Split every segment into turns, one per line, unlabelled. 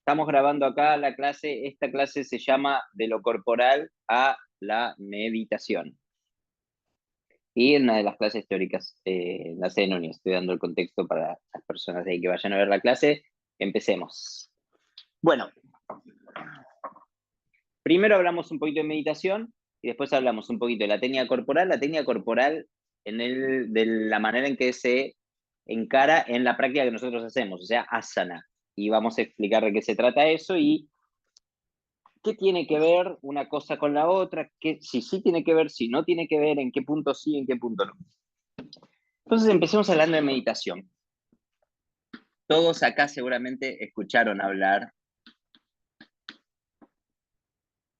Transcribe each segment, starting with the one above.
estamos grabando acá la clase, esta clase se llama De lo corporal a la meditación. Y en una de las clases teóricas, la sé, no, estoy dando el contexto para las personas de ahí que vayan a ver la clase. Empecemos. Bueno, primero hablamos un poquito de meditación y después hablamos un poquito de la técnica corporal. La técnica corporal de la manera en que se encara en la práctica que nosotros hacemos, o sea, asana. Y vamos a explicar de qué se trata eso y qué tiene que ver una cosa con la otra, si sí tiene que ver, si no tiene que ver, en qué punto sí, en qué punto no. Entonces empecemos hablando de meditación. Todos acá seguramente escucharon hablar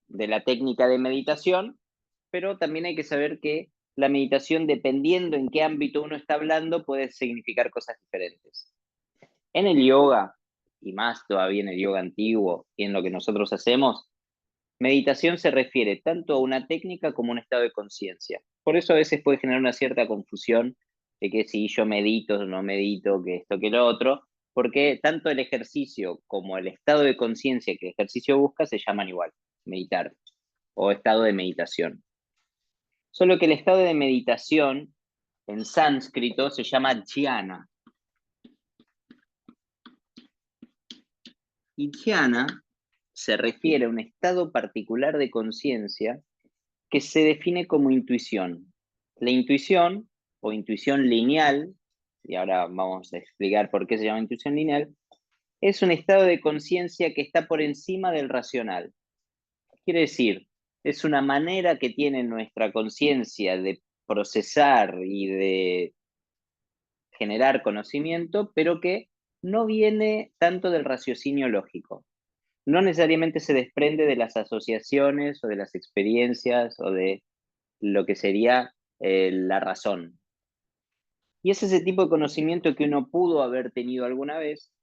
de la técnica de meditación, pero también hay que saber que la meditación, dependiendo en qué ámbito uno está hablando, puede significar cosas diferentes. En el yoga, y más todavía en el yoga antiguo y en lo que nosotros hacemos, meditación se refiere tanto a una técnica como a un estado de conciencia. Por eso a veces puede generar una cierta confusión de que si yo medito o no medito, que esto, que lo otro, porque tanto el ejercicio como el estado de conciencia que el ejercicio busca se llaman igual, meditar o estado de meditación. Solo que el estado de meditación en sánscrito se llama dhyana. Y dhyana se refiere a un estado particular de conciencia que se define como intuición. La intuición o intuición lineal, y ahora vamos a explicar por qué se llama intuición lineal, es un estado de conciencia que está por encima del racional. Quiere decir, es una manera que tiene nuestra conciencia de procesar y de generar conocimiento, pero que no viene tanto del raciocinio lógico. No necesariamente se desprende de las asociaciones o de las experiencias o de lo que sería la razón. Y es ese tipo de conocimiento que uno pudo haber tenido alguna vez,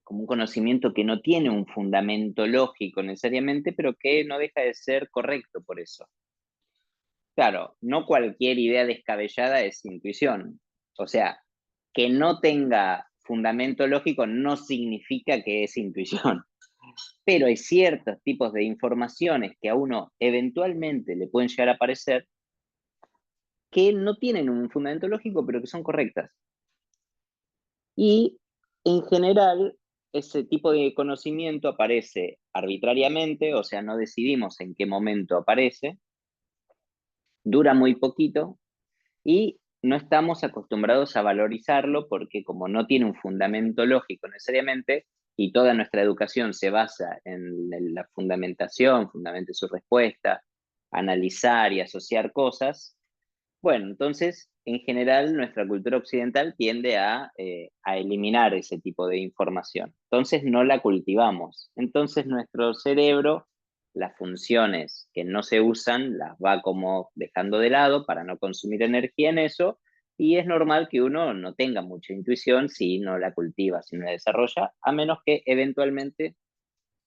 como un conocimiento que no tiene un fundamento lógico necesariamente, pero que no deja de ser correcto por eso. Claro, no cualquier idea descabellada es intuición. O sea, que no tenga fundamento lógico no significa que es intuición. Pero hay ciertos tipos de informaciones que a uno eventualmente le pueden llegar a parecer que no tienen un fundamento lógico, pero que son correctas. Y en general, ese tipo de conocimiento aparece arbitrariamente, o sea, no decidimos en qué momento aparece, dura muy poquito y no estamos acostumbrados a valorizarlo porque como no tiene un fundamento lógico necesariamente, y toda nuestra educación se basa en la fundamentación, fundamente su respuesta, analizar y asociar cosas. Bueno, entonces, en general, nuestra cultura occidental tiende a eliminar ese tipo de información. Entonces, no la cultivamos. Entonces, nuestro cerebro, las funciones que no se usan, las va como dejando de lado para no consumir energía en eso. Y es normal que uno no tenga mucha intuición si no la cultiva, si no la desarrolla, a menos que eventualmente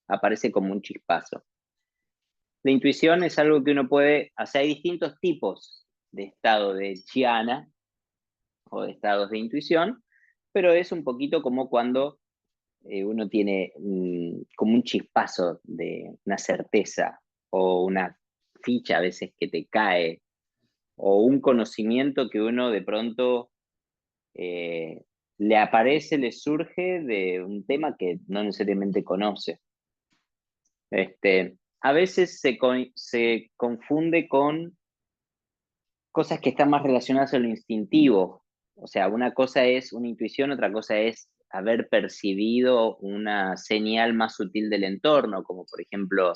aparece como un chispazo. La intuición es algo que uno puede, o sea, hay distintos tipos de estado de dhyana o de estados de intuición, pero es un poquito como cuando uno tiene como un chispazo de una certeza o una ficha a veces que te cae o un conocimiento que uno de pronto eh, le aparece, le surge de un tema que no necesariamente conoce. A veces se confunde con cosas que están más relacionadas a lo instintivo. O sea, una cosa es una intuición, otra cosa es haber percibido una señal más sutil del entorno, como por ejemplo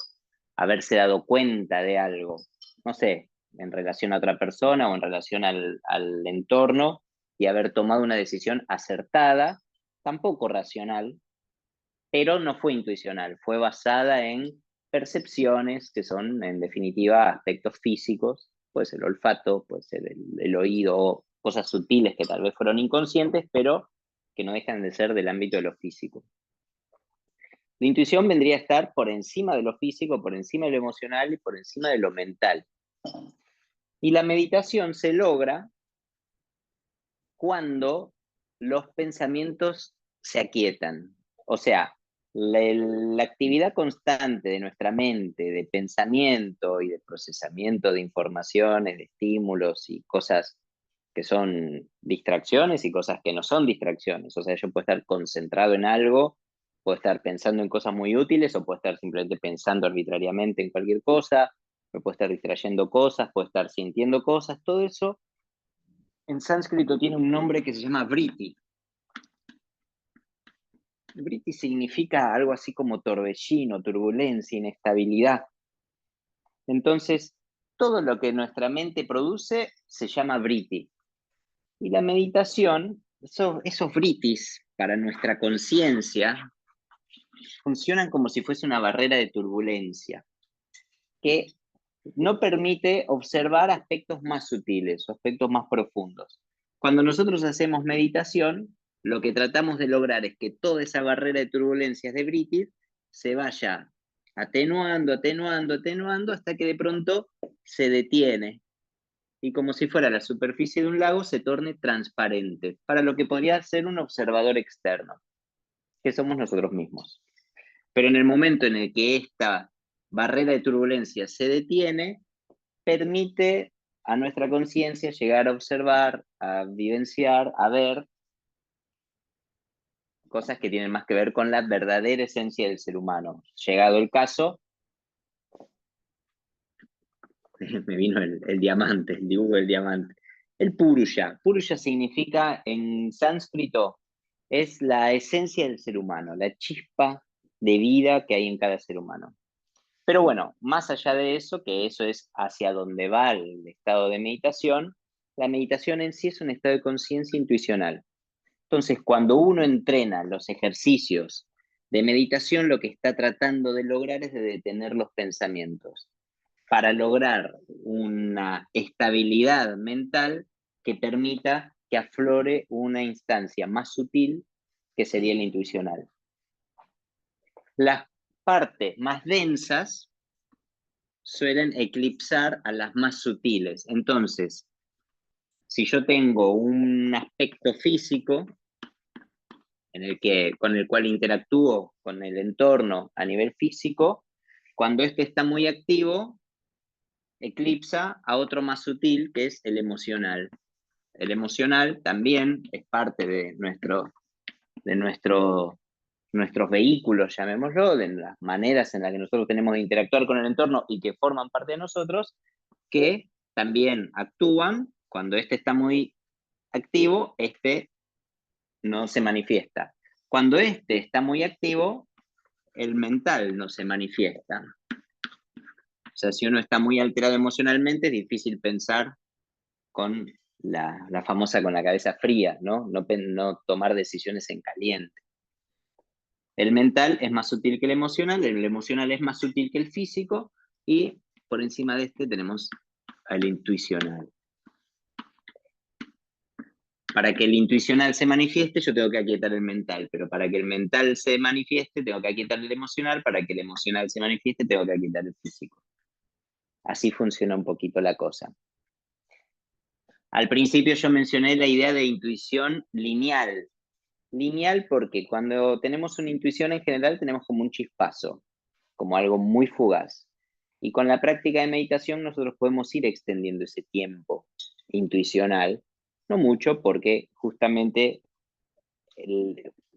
haberse dado cuenta de algo, no sé, en relación a otra persona o en relación al entorno y haber tomado una decisión acertada, tampoco racional, pero no fue intuicional, fue basada en percepciones que son en definitiva aspectos físicos, puede ser el olfato, puede ser el oído, cosas sutiles que tal vez fueron inconscientes, pero que no dejan de ser del ámbito de lo físico. La intuición vendría a estar por encima de lo físico, por encima de lo emocional y por encima de lo mental. Y la meditación se logra cuando los pensamientos se aquietan. O sea, La actividad constante de nuestra mente, de pensamiento y de procesamiento de informaciones, de estímulos y cosas que son distracciones y cosas que no son distracciones. O sea, yo puedo estar concentrado en algo, puedo estar pensando en cosas muy útiles o puedo estar simplemente pensando arbitrariamente en cualquier cosa, me puedo estar distrayendo cosas, puedo estar sintiendo cosas, todo eso en sánscrito tiene un nombre que se llama vritti. Vritti significa algo así como torbellino, turbulencia, inestabilidad. Entonces, todo lo que nuestra mente produce se llama vritti. Y la meditación, esos vrittis para nuestra conciencia, funcionan como si fuese una barrera de turbulencia que no permite observar aspectos más sutiles o aspectos más profundos. Cuando nosotros hacemos meditación, lo que tratamos de lograr es que toda esa barrera de turbulencias de Brittis se vaya atenuando, atenuando, atenuando, hasta que de pronto se detiene y como si fuera la superficie de un lago se torne transparente, para lo que podría ser un observador externo, que somos nosotros mismos. Pero en el momento en el que esta barrera de turbulencia se detiene, permite a nuestra conciencia llegar a observar, a vivenciar, a ver cosas que tienen más que ver con la verdadera esencia del ser humano. Llegado el caso, me vino el diamante, el dibujo del diamante. El Purusha. Purusha significa en sánscrito, es la esencia del ser humano, la chispa de vida que hay en cada ser humano. Pero bueno, más allá de eso, que eso es hacia donde va el estado de meditación, la meditación en sí es un estado de conciencia intuicional. Entonces, cuando uno entrena los ejercicios de meditación, lo que está tratando de lograr es de detener los pensamientos, para lograr una estabilidad mental que permita que aflore una instancia más sutil que sería la intuicional. Las partes más densas suelen eclipsar a las más sutiles. Entonces, si yo tengo un aspecto físico con el cual interactúo con el entorno a nivel físico, cuando este está muy activo, eclipsa a otro más sutil, que es el emocional. El emocional también es parte de nuestros vehículos, llamémoslo, de las maneras en las que nosotros tenemos de interactuar con el entorno y que forman parte de nosotros, que también actúan cuando este está muy activo, este no se manifiesta. Cuando este está muy activo, el mental no se manifiesta. O sea, si uno está muy alterado emocionalmente, es difícil pensar con la famosa con la cabeza fría, ¿no? No tomar decisiones en caliente. El mental es más sutil que el emocional es más sutil que el físico, y por encima de este tenemos al intuicional. Para que el intuicional se manifieste, yo tengo que aquietar el mental, pero para que el mental se manifieste, tengo que aquietar el emocional, para que el emocional se manifieste, tengo que aquietar el físico. Así funciona un poquito la cosa. Al principio yo mencioné la idea de intuición lineal. Lineal porque cuando tenemos una intuición en general tenemos como un chispazo, como algo muy fugaz. Y con la práctica de meditación nosotros podemos ir extendiendo ese tiempo intuicional, no mucho porque justamente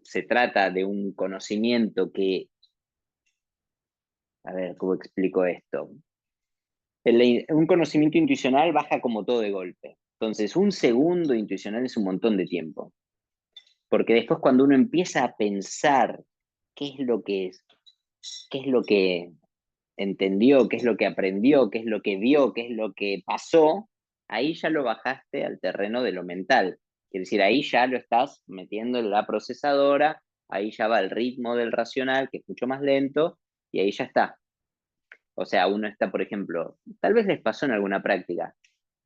se trata de un conocimiento que, a ver, ¿cómo explico esto? Un conocimiento intuicional baja como todo de golpe. Entonces, un segundo intuicional es un montón de tiempo. Porque después cuando uno empieza a pensar qué es lo que es, qué es lo que entendió, qué es lo que aprendió, qué es lo que vio, qué es lo que pasó, ahí ya lo bajaste al terreno de lo mental. Quiere decir, ahí ya lo estás metiendo en la procesadora, ahí ya va el ritmo del racional, que es mucho más lento, y ahí ya está. O sea, uno está, por ejemplo, tal vez les pasó en alguna práctica,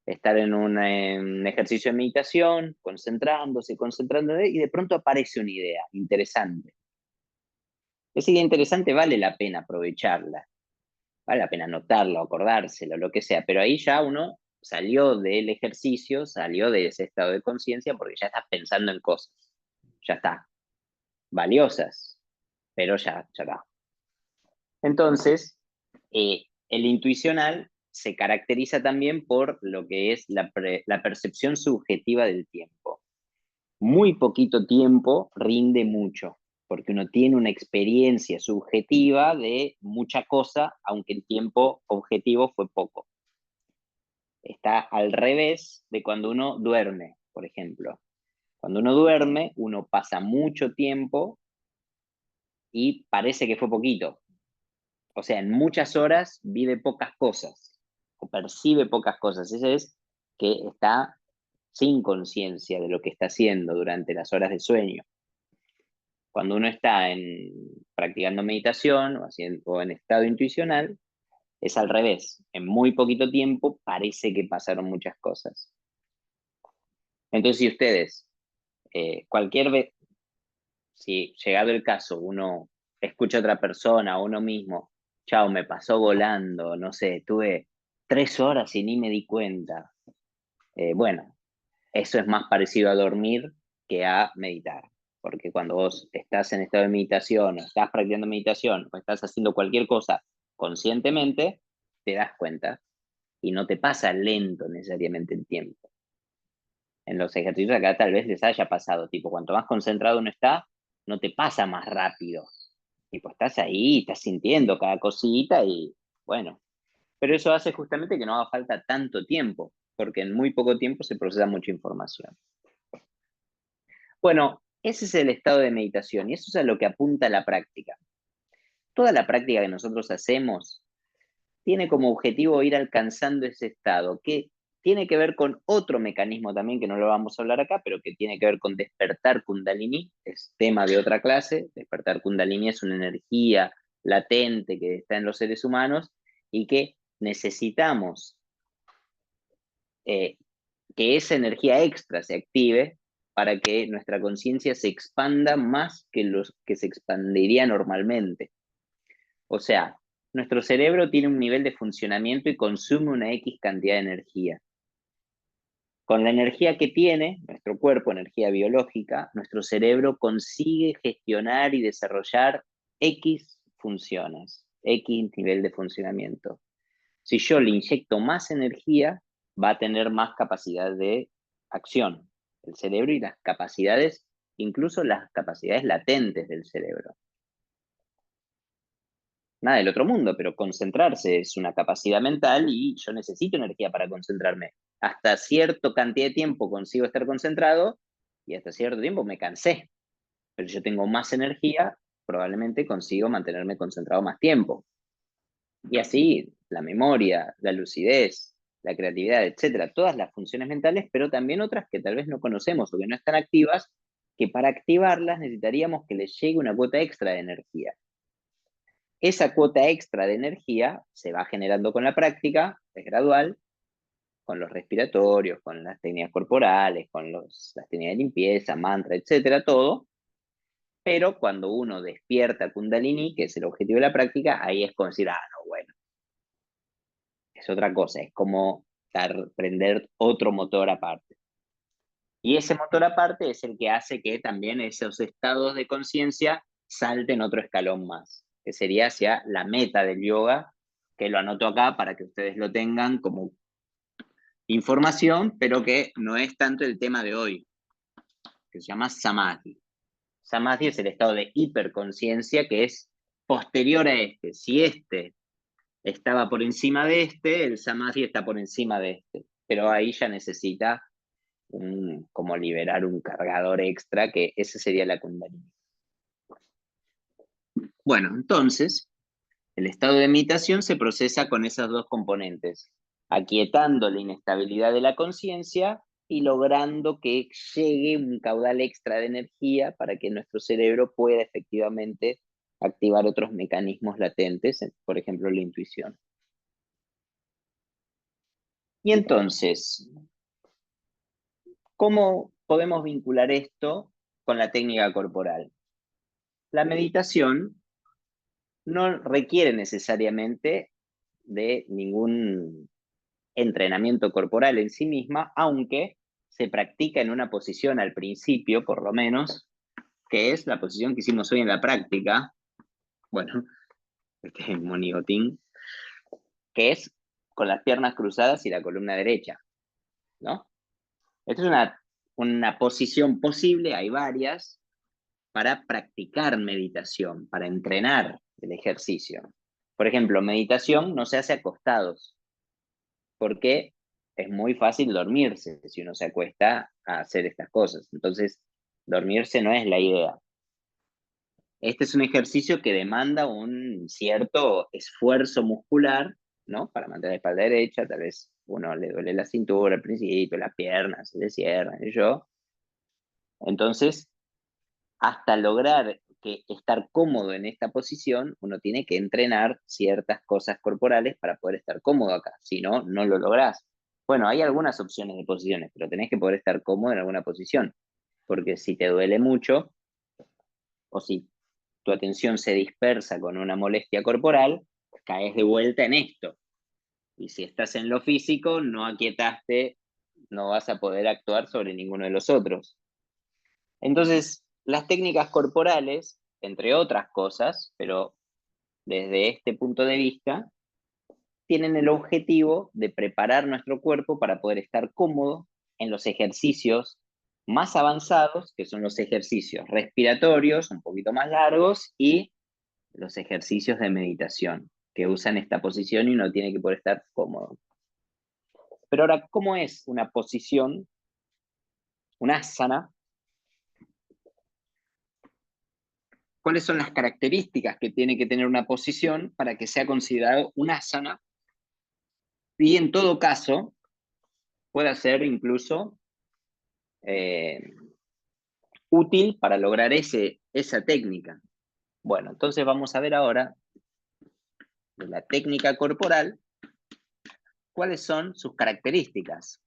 estar en un ejercicio de meditación, concentrándose, concentrándose, y de pronto aparece una idea interesante. Esa idea interesante vale la pena aprovecharla, vale la pena anotarla, acordárselo, lo que sea, pero ahí ya uno salió del ejercicio, salió de ese estado de conciencia porque ya estás pensando en cosas, ya está, valiosas, pero ya está. Entonces, el intuicional se caracteriza también por lo que es la percepción subjetiva del tiempo. Muy poquito tiempo rinde mucho, porque uno tiene una experiencia subjetiva de mucha cosa, aunque el tiempo objetivo fue poco. Está al revés de cuando uno duerme, por ejemplo. Cuando uno duerme, uno pasa mucho tiempo y parece que fue poquito. O sea, en muchas horas vive pocas cosas o percibe pocas cosas. Ese es que está sin conciencia de lo que está haciendo durante las horas de sueño. Cuando uno está practicando meditación o en estado intuicional, es al revés. En muy poquito tiempo parece que pasaron muchas cosas. Entonces, si ustedes, cualquier vez, si llegado el caso, uno escucha a otra persona o uno mismo, chao, me pasó volando, no sé, tuve 3 horas y ni me di cuenta. Bueno, eso es más parecido a dormir que a meditar. Porque cuando vos estás en estado de meditación, o estás practicando meditación, o estás haciendo cualquier cosa conscientemente, te das cuenta y no te pasa lento necesariamente el tiempo. En los ejercicios acá tal vez les haya pasado, tipo, cuanto más concentrado uno está, no te pasa más rápido. Tipo, estás ahí, estás sintiendo cada cosita y bueno. Pero eso hace justamente que no haga falta tanto tiempo, porque en muy poco tiempo se procesa mucha información. Bueno, ese es el estado de meditación y eso es a lo que apunta la práctica. Toda la práctica que nosotros hacemos tiene como objetivo ir alcanzando ese estado, que tiene que ver con otro mecanismo también, que no lo vamos a hablar acá, pero que tiene que ver con despertar Kundalini, es tema de otra clase. Despertar Kundalini es una energía latente que está en los seres humanos y que necesitamos que esa energía extra se active para que nuestra conciencia se expanda más que los que se expandiría normalmente. O sea, nuestro cerebro tiene un nivel de funcionamiento y consume una X cantidad de energía. Con la energía que tiene nuestro cuerpo, energía biológica, nuestro cerebro consigue gestionar y desarrollar X funciones, X nivel de funcionamiento. Si yo le inyecto más energía, va a tener más capacidad de acción el cerebro y las capacidades, incluso las capacidades latentes del cerebro. Nada del otro mundo, pero concentrarse es una capacidad mental y yo necesito energía para concentrarme. Hasta cierta cantidad de tiempo consigo estar concentrado y hasta cierto tiempo me cansé. Pero yo tengo más energía, probablemente consigo mantenerme concentrado más tiempo. Y así la memoria, la lucidez, la creatividad, etcétera, todas las funciones mentales, pero también otras que tal vez no conocemos o que no están activas, que para activarlas necesitaríamos que les llegue una cuota extra de energía. Esa cuota extra de energía se va generando con la práctica, es gradual, con los respiratorios, con las técnicas corporales, con las técnicas de limpieza, mantra, etcétera, todo. Pero cuando uno despierta Kundalini, que es el objetivo de la práctica, ahí es como decir, no, bueno, es otra cosa, es como prender otro motor aparte. Y ese motor aparte es el que hace que también esos estados de conciencia salten otro escalón más, que sería hacia la meta del yoga, que lo anoto acá para que ustedes lo tengan como información, pero que no es tanto el tema de hoy, que se llama Samadhi. Samadhi es el estado de hiperconciencia que es posterior a este. Si este estaba por encima de este, el Samadhi está por encima de este, pero ahí ya necesita como liberar un cargador extra, que ese sería la Kundalini. Bueno, entonces, el estado de meditación se procesa con esas dos componentes, aquietando la inestabilidad de la conciencia y logrando que llegue un caudal extra de energía para que nuestro cerebro pueda efectivamente activar otros mecanismos latentes, por ejemplo, la intuición. Y entonces, ¿cómo podemos vincular esto con la técnica corporal? La meditación no requiere necesariamente de ningún entrenamiento corporal en sí misma, aunque se practica en una posición al principio, por lo menos, que es la posición que hicimos hoy en la práctica, Bueno, este monigotín, que es con las piernas cruzadas y la columna derecha, ¿no? Esta es una posición posible, hay varias, para practicar meditación, para entrenar el ejercicio. Por ejemplo, meditación no se hace acostados, porque es muy fácil dormirse si uno se acuesta a hacer estas cosas. Entonces, dormirse no es la idea. Este es un ejercicio que demanda un cierto esfuerzo muscular, ¿no? Para mantener la espalda derecha, tal vez uno le duele la cintura al principio, las piernas se le cierran, y yo. Entonces, hasta lograr estar cómodo en esta posición, uno tiene que entrenar ciertas cosas corporales para poder estar cómodo acá. Si no, no lo lográs. Bueno, hay algunas opciones de posiciones, pero tenés que poder estar cómodo en alguna posición. Porque si te duele mucho, o si tu atención se dispersa con una molestia corporal, caes de vuelta en esto. Y si estás en lo físico, no aquietaste, no vas a poder actuar sobre ninguno de los otros. Entonces, las técnicas corporales, entre otras cosas, pero desde este punto de vista, tienen el objetivo de preparar nuestro cuerpo para poder estar cómodo en los ejercicios más avanzados, que son los ejercicios respiratorios, un poquito más largos, y los ejercicios de meditación, que usan esta posición y uno tiene que poder estar cómodo. Pero ahora, ¿cómo es una posición, una asana? ¿Cuáles son las características que tiene que tener una posición para que sea considerado un asana? Y en todo caso, puede ser incluso útil para lograr esa técnica. Bueno, entonces vamos a ver ahora de la técnica corporal cuáles son sus características.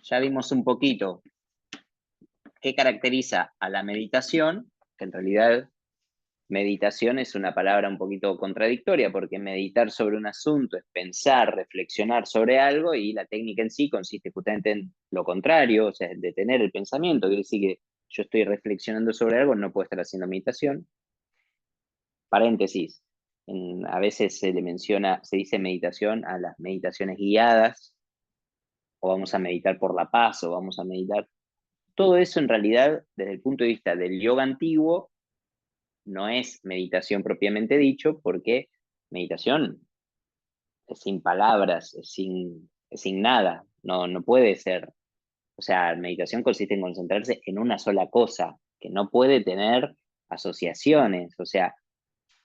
Ya vimos un poquito qué caracteriza a la meditación, que en realidad meditación es una palabra un poquito contradictoria, porque meditar sobre un asunto es pensar, reflexionar sobre algo, y la técnica en sí consiste justamente en lo contrario, o sea, en detener el pensamiento. Quiere decir que yo estoy reflexionando sobre algo, no puedo estar haciendo meditación. Paréntesis, a veces se le menciona, se dice meditación a las meditaciones guiadas, o vamos a meditar por la paz, o vamos a meditar. Todo eso en realidad, desde el punto de vista del yoga antiguo, no es meditación propiamente dicho, porque meditación es sin palabras, es sin nada, no puede ser. O sea, meditación consiste en concentrarse en una sola cosa, que no puede tener asociaciones. O sea,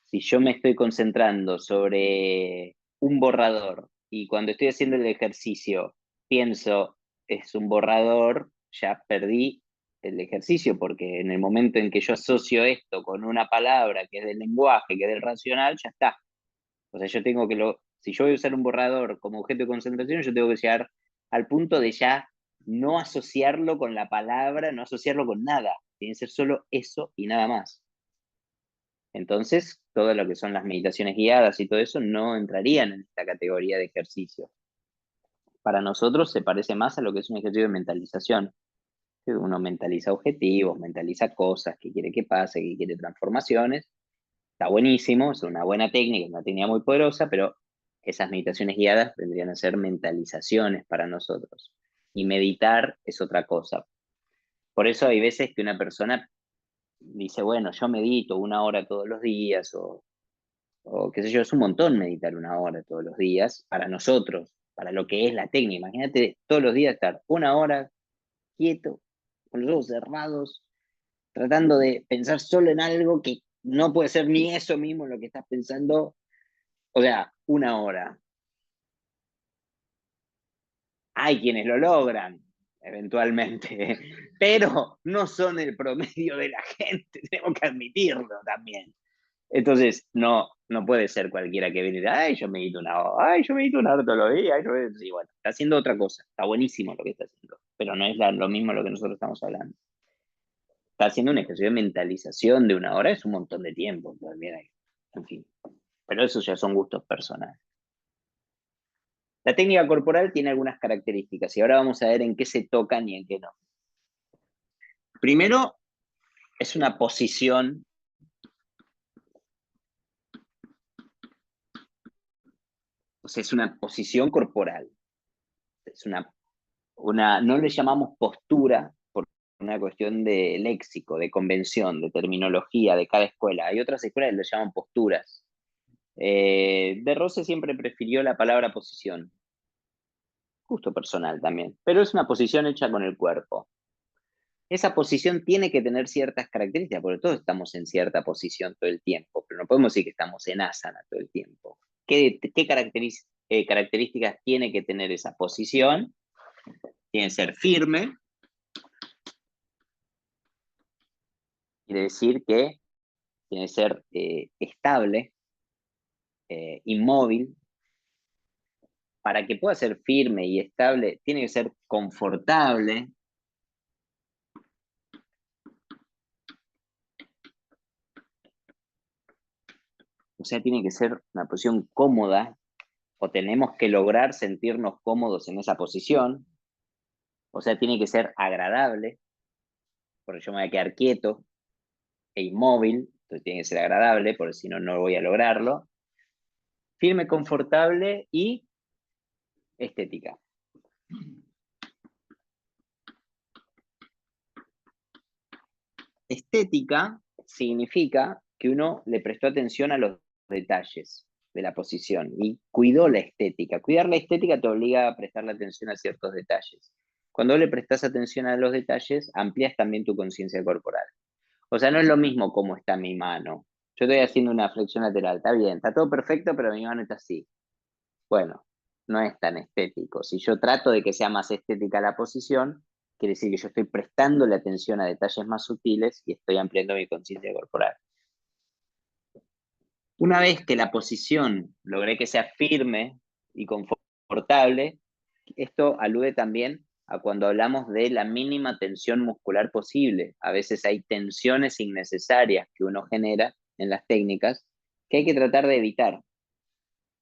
si yo me estoy concentrando sobre un borrador y cuando estoy haciendo el ejercicio pienso, es un borrador, ya perdí el ejercicio, porque en el momento en que yo asocio esto con una palabra que es del lenguaje, que es del racional, ya está. O sea, yo tengo que si yo voy a usar un borrador como objeto de concentración, yo tengo que llegar al punto de ya no asociarlo con la palabra, no asociarlo con nada. Tiene que ser solo eso y nada más. Entonces, todo lo que son las meditaciones guiadas y todo eso no entrarían en esta categoría de ejercicio. Para nosotros se parece más a lo que es un ejercicio de mentalización. Uno mentaliza objetivos, mentaliza cosas que quiere que pase, que quiere transformaciones. Está buenísimo, es una buena técnica, es una técnica muy poderosa, pero esas meditaciones guiadas vendrían a ser mentalizaciones para nosotros. Y meditar es otra cosa. Por eso hay veces que una persona dice, bueno, yo medito 1 hora todos los días, o qué sé yo, es un montón meditar 1 hora todos los días para nosotros, para lo que es la técnica. Imagínate todos los días estar 1 hora quieto, con los ojos cerrados, tratando de pensar solo en algo que no puede ser ni eso mismo lo que estás pensando. O sea, 1 hora. Hay quienes lo logran, eventualmente, pero no son el promedio de la gente, tenemos que admitirlo también. Entonces, no puede ser cualquiera que viene y diga, ay, yo medito 1 hora, ay, yo medito 1 hora todos los días. Sí, bueno, está haciendo otra cosa, está buenísimo lo que está haciendo, pero no es lo mismo lo que nosotros estamos hablando. Está haciendo un ejercicio de mentalización de 1 hora, es un montón de tiempo, también hay, en fin. Pero esos ya son gustos personales. La técnica corporal tiene algunas características y ahora vamos a ver en qué se tocan y en qué no. Primero, es una posición o sea, es una posición corporal. Es no le llamamos postura por una cuestión de léxico, de convención, de terminología de cada escuela. Hay otras escuelas que le llaman posturas. De Rose siempre prefirió la palabra posición, justo personal también, pero es una posición hecha con el cuerpo. Esa posición tiene que tener ciertas características, porque todos estamos en cierta posición todo el tiempo, pero no podemos decir que estamos en asana todo el tiempo. ¿Qué características tiene que tener esa posición? Tiene que ser firme, quiere decir que tiene que ser estable, inmóvil. Para que pueda ser firme y estable, tiene que ser confortable. O sea, tiene que ser una posición cómoda, o tenemos que lograr sentirnos cómodos en esa posición. O sea, tiene que ser agradable, porque yo me voy a quedar quieto e inmóvil, entonces tiene que ser agradable, porque si no, no voy a lograrlo. Firme, confortable y estética. Estética significa que uno le prestó atención a los detalles de la posición y cuidó la estética. Cuidar la estética te obliga a prestarle atención a ciertos detalles. Cuando le prestas atención a los detalles, amplías también tu conciencia corporal. O sea, no es lo mismo cómo está mi mano. Yo estoy haciendo una flexión lateral, está bien, está todo perfecto, pero mi mano está así. Bueno, no es tan estético. Si yo trato de que sea más estética la posición, quiere decir que yo estoy prestando la atención a detalles más sutiles y estoy ampliando mi conciencia corporal. Una vez que la posición logré que sea firme y confortable, esto alude también a cuando hablamos de la mínima tensión muscular posible. A veces hay tensiones innecesarias que uno genera en las técnicas que hay que tratar de evitar,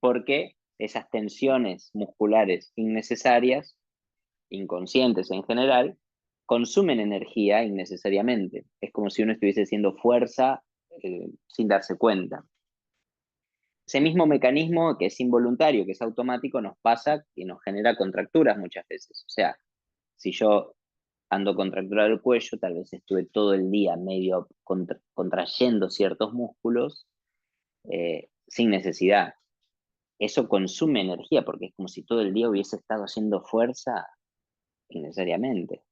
porque esas tensiones musculares innecesarias, inconscientes en general, consumen energía innecesariamente. Es como si uno estuviese haciendo fuerza sin darse cuenta. Ese mismo mecanismo que es involuntario, que es automático, nos pasa y nos genera contracturas muchas veces. O sea, si yo ando contracturado del cuello, tal vez estuve todo el día medio contrayendo ciertos músculos sin necesidad. Eso consume energía porque es como si todo el día hubiese estado haciendo fuerza innecesariamente.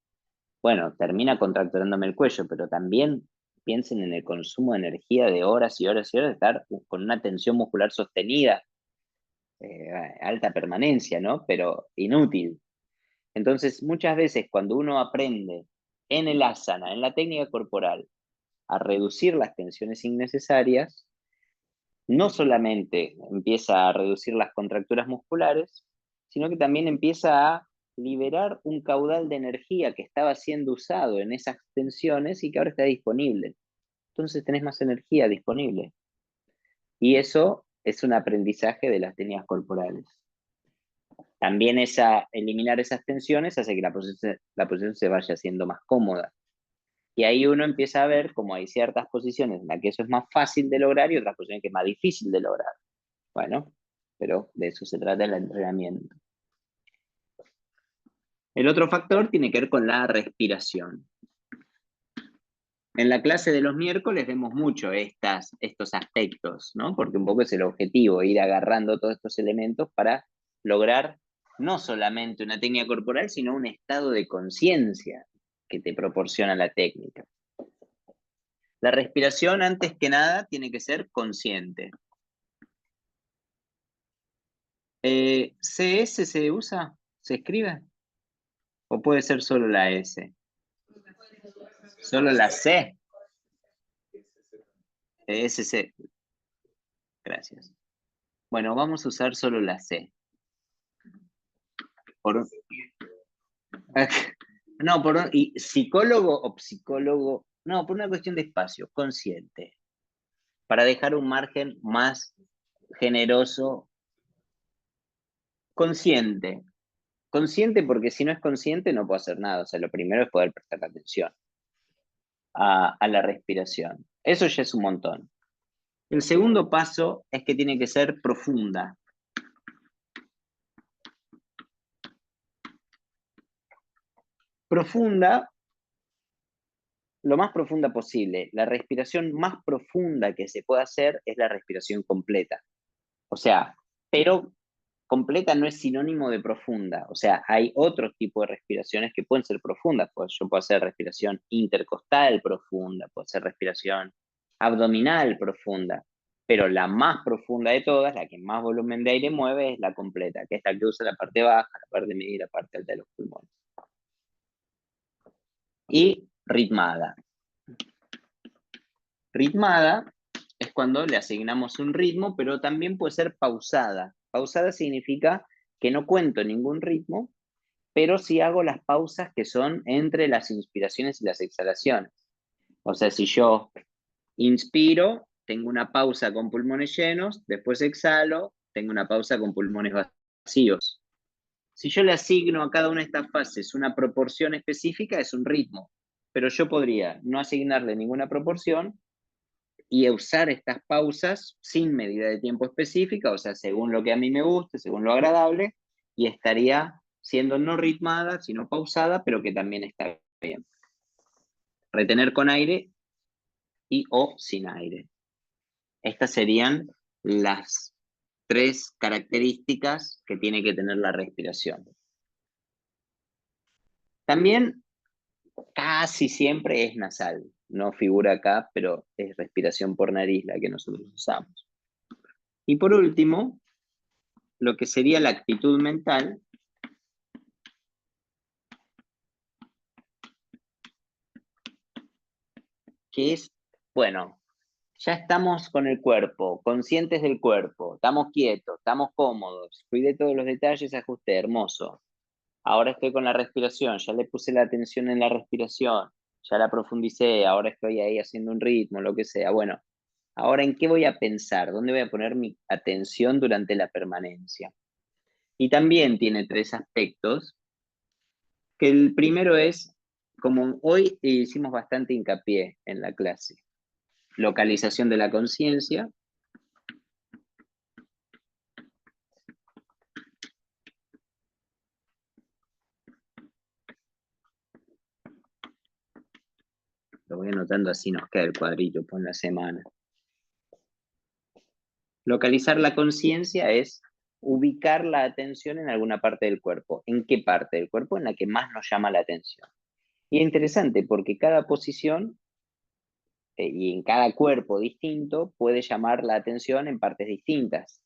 Bueno, termina contracturándome el cuello, pero también piensen en el consumo de energía de horas y horas y horas de estar con una tensión muscular sostenida, alta permanencia, ¿no? Pero inútil. Entonces, muchas veces cuando uno aprende en el asana, en la técnica corporal, a reducir las tensiones innecesarias, no solamente empieza a reducir las contracturas musculares, sino que también empieza a liberar un caudal de energía que estaba siendo usado en esas tensiones y que ahora está disponible. Entonces tenés más energía disponible. Y eso es un aprendizaje de las técnicas corporales. También eliminar esas tensiones hace que la posición se vaya haciendo más cómoda. Y ahí uno empieza a ver cómo hay ciertas posiciones en las que eso es más fácil de lograr y otras posiciones que es más difícil de lograr. Bueno, pero de eso se trata el entrenamiento. El otro factor tiene que ver con la respiración. En la clase de los miércoles vemos mucho estos aspectos, ¿no? Porque un poco es el objetivo, ir agarrando todos estos elementos para lograr no solamente una técnica corporal, sino un estado de conciencia que te proporciona la técnica. La respiración, antes que nada, tiene que ser consciente. ¿CS se usa? ¿Se escribe? ¿O puede ser solo la S? Solo la C. SC. Gracias. Bueno, vamos a usar solo la C. Por, no, y psicólogo o psicólogo, no, por una cuestión de espacio, consciente, para dejar un margen más generoso, consciente. Consciente porque si no es consciente no puedo hacer nada, o sea, lo primero es poder prestar atención a la respiración. Eso ya es un montón. El segundo paso es que tiene que ser profunda. Profunda, lo más profunda posible. La respiración más profunda que se puede hacer es la respiración completa. O sea, pero completa no es sinónimo de profunda. O sea, hay otros tipos de respiraciones que pueden ser profundas. Pues yo puedo hacer respiración intercostal profunda, puedo hacer respiración abdominal profunda. Pero la más profunda de todas, la que más volumen de aire mueve, es la completa, que es la que usa la parte baja, la parte media y la parte alta de los pulmones. Y ritmada. Ritmada es cuando le asignamos un ritmo, pero también puede ser pausada. Pausada significa que no cuento ningún ritmo, pero sí hago las pausas que son entre las inspiraciones y las exhalaciones. O sea, si yo inspiro, tengo una pausa con pulmones llenos, después exhalo, tengo una pausa con pulmones vacíos. Si yo le asigno a cada una de estas fases una proporción específica, es un ritmo, pero yo podría no asignarle ninguna proporción y usar estas pausas sin medida de tiempo específica, o sea, según lo que a mí me guste, según lo agradable, y estaría siendo no ritmada, sino pausada, pero que también está bien. Retener con aire y o sin aire. Estas serían las 3 características que tiene que tener la respiración. También casi siempre es nasal, no figura acá, pero es respiración por nariz la que nosotros usamos. Y por último, lo que sería la actitud mental, que es, bueno, ya estamos con el cuerpo, conscientes del cuerpo, estamos quietos, estamos cómodos, cuidé todos los detalles, ajusté, hermoso. Ahora estoy con la respiración, ya le puse la atención en la respiración, ya la profundicé, ahora estoy ahí haciendo un ritmo, lo que sea. Bueno, ahora ¿en qué voy a pensar? ¿Dónde voy a poner mi atención durante la permanencia? Y también tiene 3 aspectos, que el primero es, como hoy hicimos bastante hincapié en la clase, localización de la conciencia. Lo voy anotando así nos queda el cuadrito por la semana. Localizar la conciencia es ubicar la atención en alguna parte del cuerpo. ¿En qué parte del cuerpo? En la que más nos llama la atención. Y es interesante porque cada posición y en cada cuerpo distinto puede llamar la atención en partes distintas.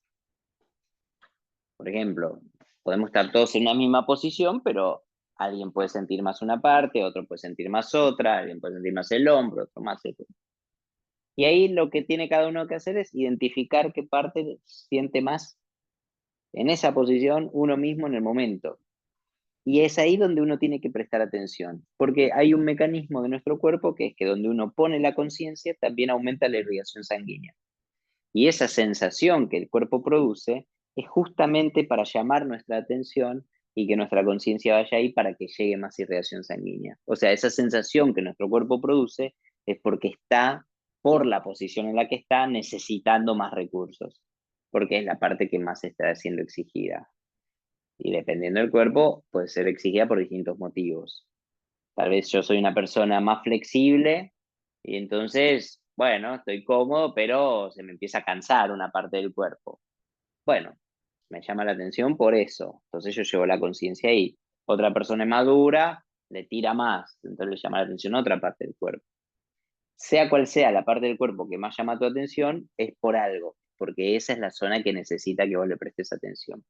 Por ejemplo, podemos estar todos en una misma posición, pero alguien puede sentir más una parte, otro puede sentir más otra, alguien puede sentir más el hombro, otro más el... Y ahí lo que tiene cada uno que hacer es identificar qué parte siente más en esa posición uno mismo en el momento. Y es ahí donde uno tiene que prestar atención, porque hay un mecanismo de nuestro cuerpo que es que donde uno pone la conciencia también aumenta la irrigación sanguínea. Y esa sensación que el cuerpo produce es justamente para llamar nuestra atención y que nuestra conciencia vaya ahí para que llegue más irrigación sanguínea. O sea, esa sensación que nuestro cuerpo produce es porque está, por la posición en la que está, necesitando más recursos, porque es la parte que más está siendo exigida. Y dependiendo del cuerpo, puede ser exigida por distintos motivos. Tal vez yo soy una persona más flexible y entonces, bueno, estoy cómodo, pero se me empieza a cansar una parte del cuerpo. Bueno, me llama la atención por eso. Entonces yo llevo la conciencia ahí. Otra persona es madura, le tira más, entonces le llama la atención otra parte del cuerpo. Sea cual sea la parte del cuerpo que más llama tu atención, es por algo, porque esa es la zona que necesita que vos le prestes atención.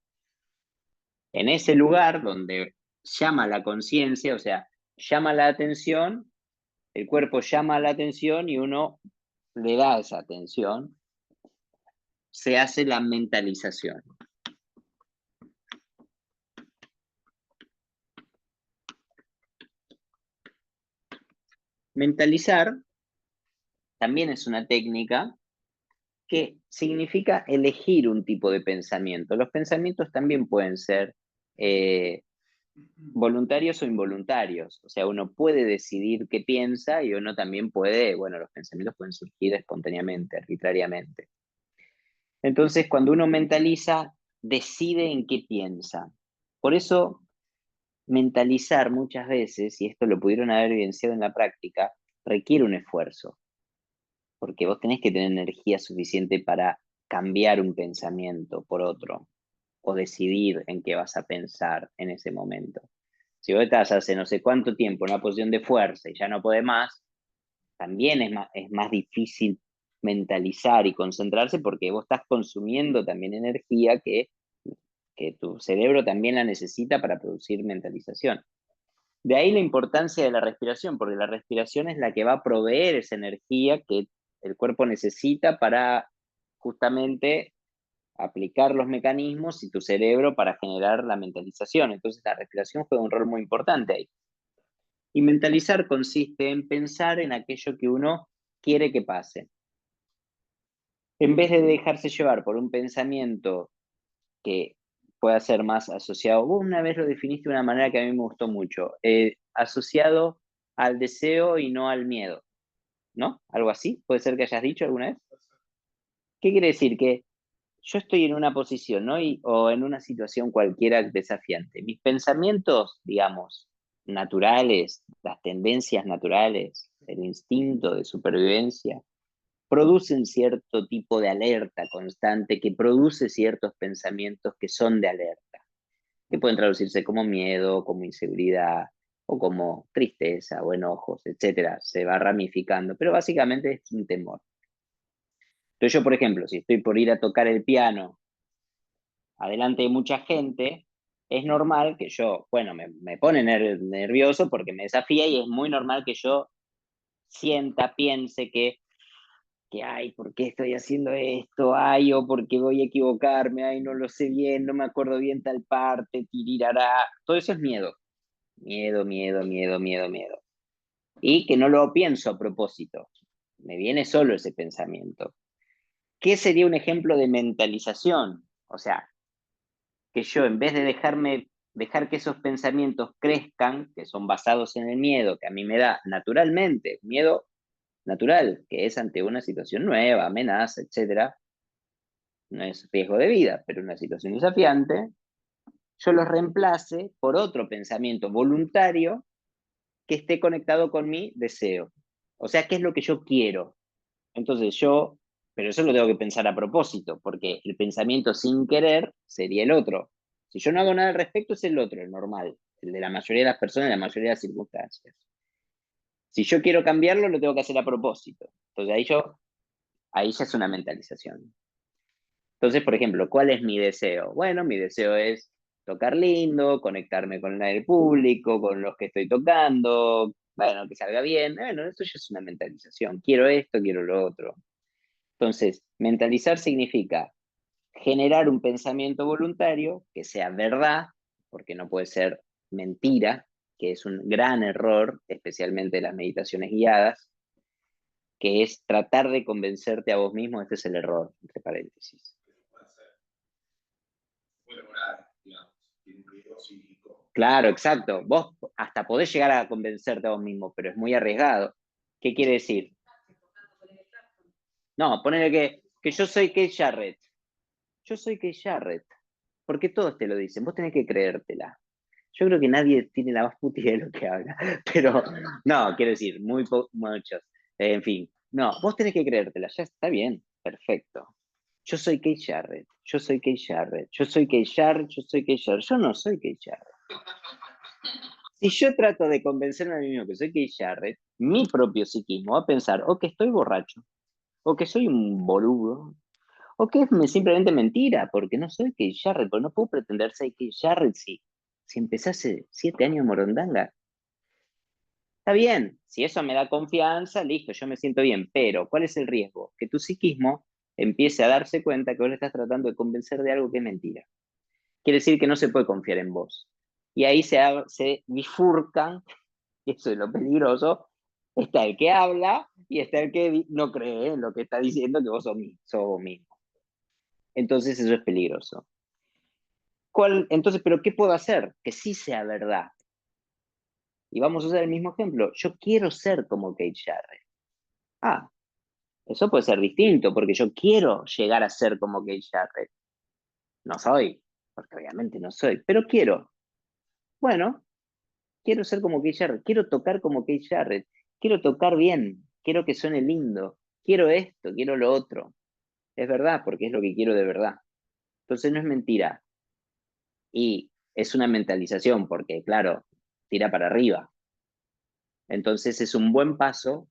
En ese lugar donde llama la conciencia, o sea, llama la atención, el cuerpo llama la atención y uno le da esa atención, se hace la mentalización. Mentalizar también es una técnica que significa elegir un tipo de pensamiento. Los pensamientos también pueden ser voluntarios o involuntarios. O sea, uno puede decidir qué piensa y uno también puede, bueno, los pensamientos pueden surgir espontáneamente, arbitrariamente. Entonces, cuando uno mentaliza, decide en qué piensa. Por eso, mentalizar muchas veces, y esto lo pudieron haber evidenciado en la práctica, requiere un esfuerzo, porque vos tenés que tener energía suficiente para cambiar un pensamiento por otro, o decidir en qué vas a pensar en ese momento. Si vos estás hace no sé cuánto tiempo en una posición de fuerza y ya no podés más, también es más difícil mentalizar y concentrarse porque vos estás consumiendo también energía que tu cerebro también la necesita para producir mentalización. De ahí la importancia de la respiración, porque la respiración es la que va a proveer esa energía que el cuerpo necesita para justamente aplicar los mecanismos y tu cerebro para generar la mentalización. Entonces la respiración juega un rol muy importante ahí. Y mentalizar consiste en pensar en aquello que uno quiere que pase. En vez de dejarse llevar por un pensamiento que pueda ser más asociado, vos una vez lo definiste de una manera que a mí me gustó mucho, asociado al deseo y no al miedo, ¿no? Algo así, puede ser que hayas dicho alguna vez. ¿Qué quiere decir? Que yo estoy en una posición, ¿no? O en una situación cualquiera desafiante. Mis pensamientos, digamos, naturales, las tendencias naturales, el instinto de supervivencia, producen cierto tipo de alerta constante que produce ciertos pensamientos que son de alerta, que pueden traducirse como miedo, como inseguridad, o como tristeza, o enojos, etcétera. Se va ramificando, pero básicamente es un temor. Entonces yo, por ejemplo, si estoy por ir a tocar el piano adelante de mucha gente, es normal que yo, bueno, me pone nervioso porque me desafía y es muy normal que yo sienta, piense que, ay, ¿por qué estoy haciendo esto? Ay, o porque voy a equivocarme, ay, no lo sé bien, no me acuerdo bien tal parte, tirirará. Todo eso es miedo. Miedo, miedo, miedo, miedo, miedo. Y que no lo pienso a propósito. Me viene solo ese pensamiento. ¿Qué sería un ejemplo de mentalización? O sea, que yo en vez de dejar que esos pensamientos crezcan, que son basados en el miedo, que a mí me da naturalmente, miedo natural, que es ante una situación nueva, amenaza, etcétera, no es riesgo de vida, pero una situación desafiante, yo los reemplace por otro pensamiento voluntario que esté conectado con mi deseo. O sea, ¿qué es lo que yo quiero? Entonces pero eso lo tengo que pensar a propósito, porque el pensamiento sin querer sería el otro. Si yo no hago nada al respecto, es el otro, el normal, el de la mayoría de las personas, en la mayoría de las circunstancias. Si yo quiero cambiarlo, lo tengo que hacer a propósito. Entonces ahí ya es una mentalización. Entonces, por ejemplo, ¿cuál es mi deseo? Bueno, mi deseo es tocar lindo, conectarme con el público, con los que estoy tocando, bueno, que salga bien. Bueno, eso ya es una mentalización. Quiero esto, quiero lo otro. Entonces, mentalizar significa generar un pensamiento voluntario que sea verdad, porque no puede ser mentira, que es un gran error, especialmente en las meditaciones guiadas, que es tratar de convencerte a vos mismo, este es el error, entre paréntesis. Claro, exacto. Vos hasta podés llegar a convencerte a vos mismo, pero es muy arriesgado. ¿Qué quiere decir? No, ponele que yo soy Keith Jarrett. Yo soy Keith Jarrett. Porque todos te lo dicen, vos tenés que creértela. Yo creo que nadie tiene la más puta idea de lo que habla, pero no, quiero decir, muchos. En fin, no, vos tenés que creértela, ya está bien, perfecto. Yo soy Keith Jarrett, yo soy Keith Jarrett, yo soy Keith Jarrett, yo soy Keith Jarrett, yo no soy Keith Jarrett. Si yo trato de convencerme a mí mismo que soy Keith Jarrett, mi propio psiquismo va a pensar o que estoy borracho, o que soy un boludo, o que es simplemente mentira, porque no soy Keith Jarrett, porque no puedo pretender ser Keith Jarrett si empecé hace 7 años en Morondanga. Está bien, si eso me da confianza, listo, yo me siento bien, pero ¿cuál es el riesgo? Que tu psiquismo empiece a darse cuenta que vos le estás tratando de convencer de algo que es mentira. Quiere decir que no se puede confiar en vos. Y ahí se bifurcan, y eso es lo peligroso, está el que habla y está el que no cree en lo que está diciendo que sos vos mismo. Entonces eso es peligroso. Entonces, ¿pero qué puedo hacer? Que sí sea verdad. Y vamos a usar el mismo ejemplo. Yo quiero ser como Kate Jarrett. Ah, eso puede ser distinto, porque yo quiero llegar a ser como Kate Jarrett. No soy, porque obviamente no soy, pero quiero. Bueno, quiero ser como Keith Jarrett, quiero tocar como Keith Jarrett, quiero tocar bien, quiero que suene lindo, quiero esto, quiero lo otro. Es verdad, porque es lo que quiero de verdad. Entonces no es mentira. Y es una mentalización, porque claro, tira para arriba. Entonces es un buen paso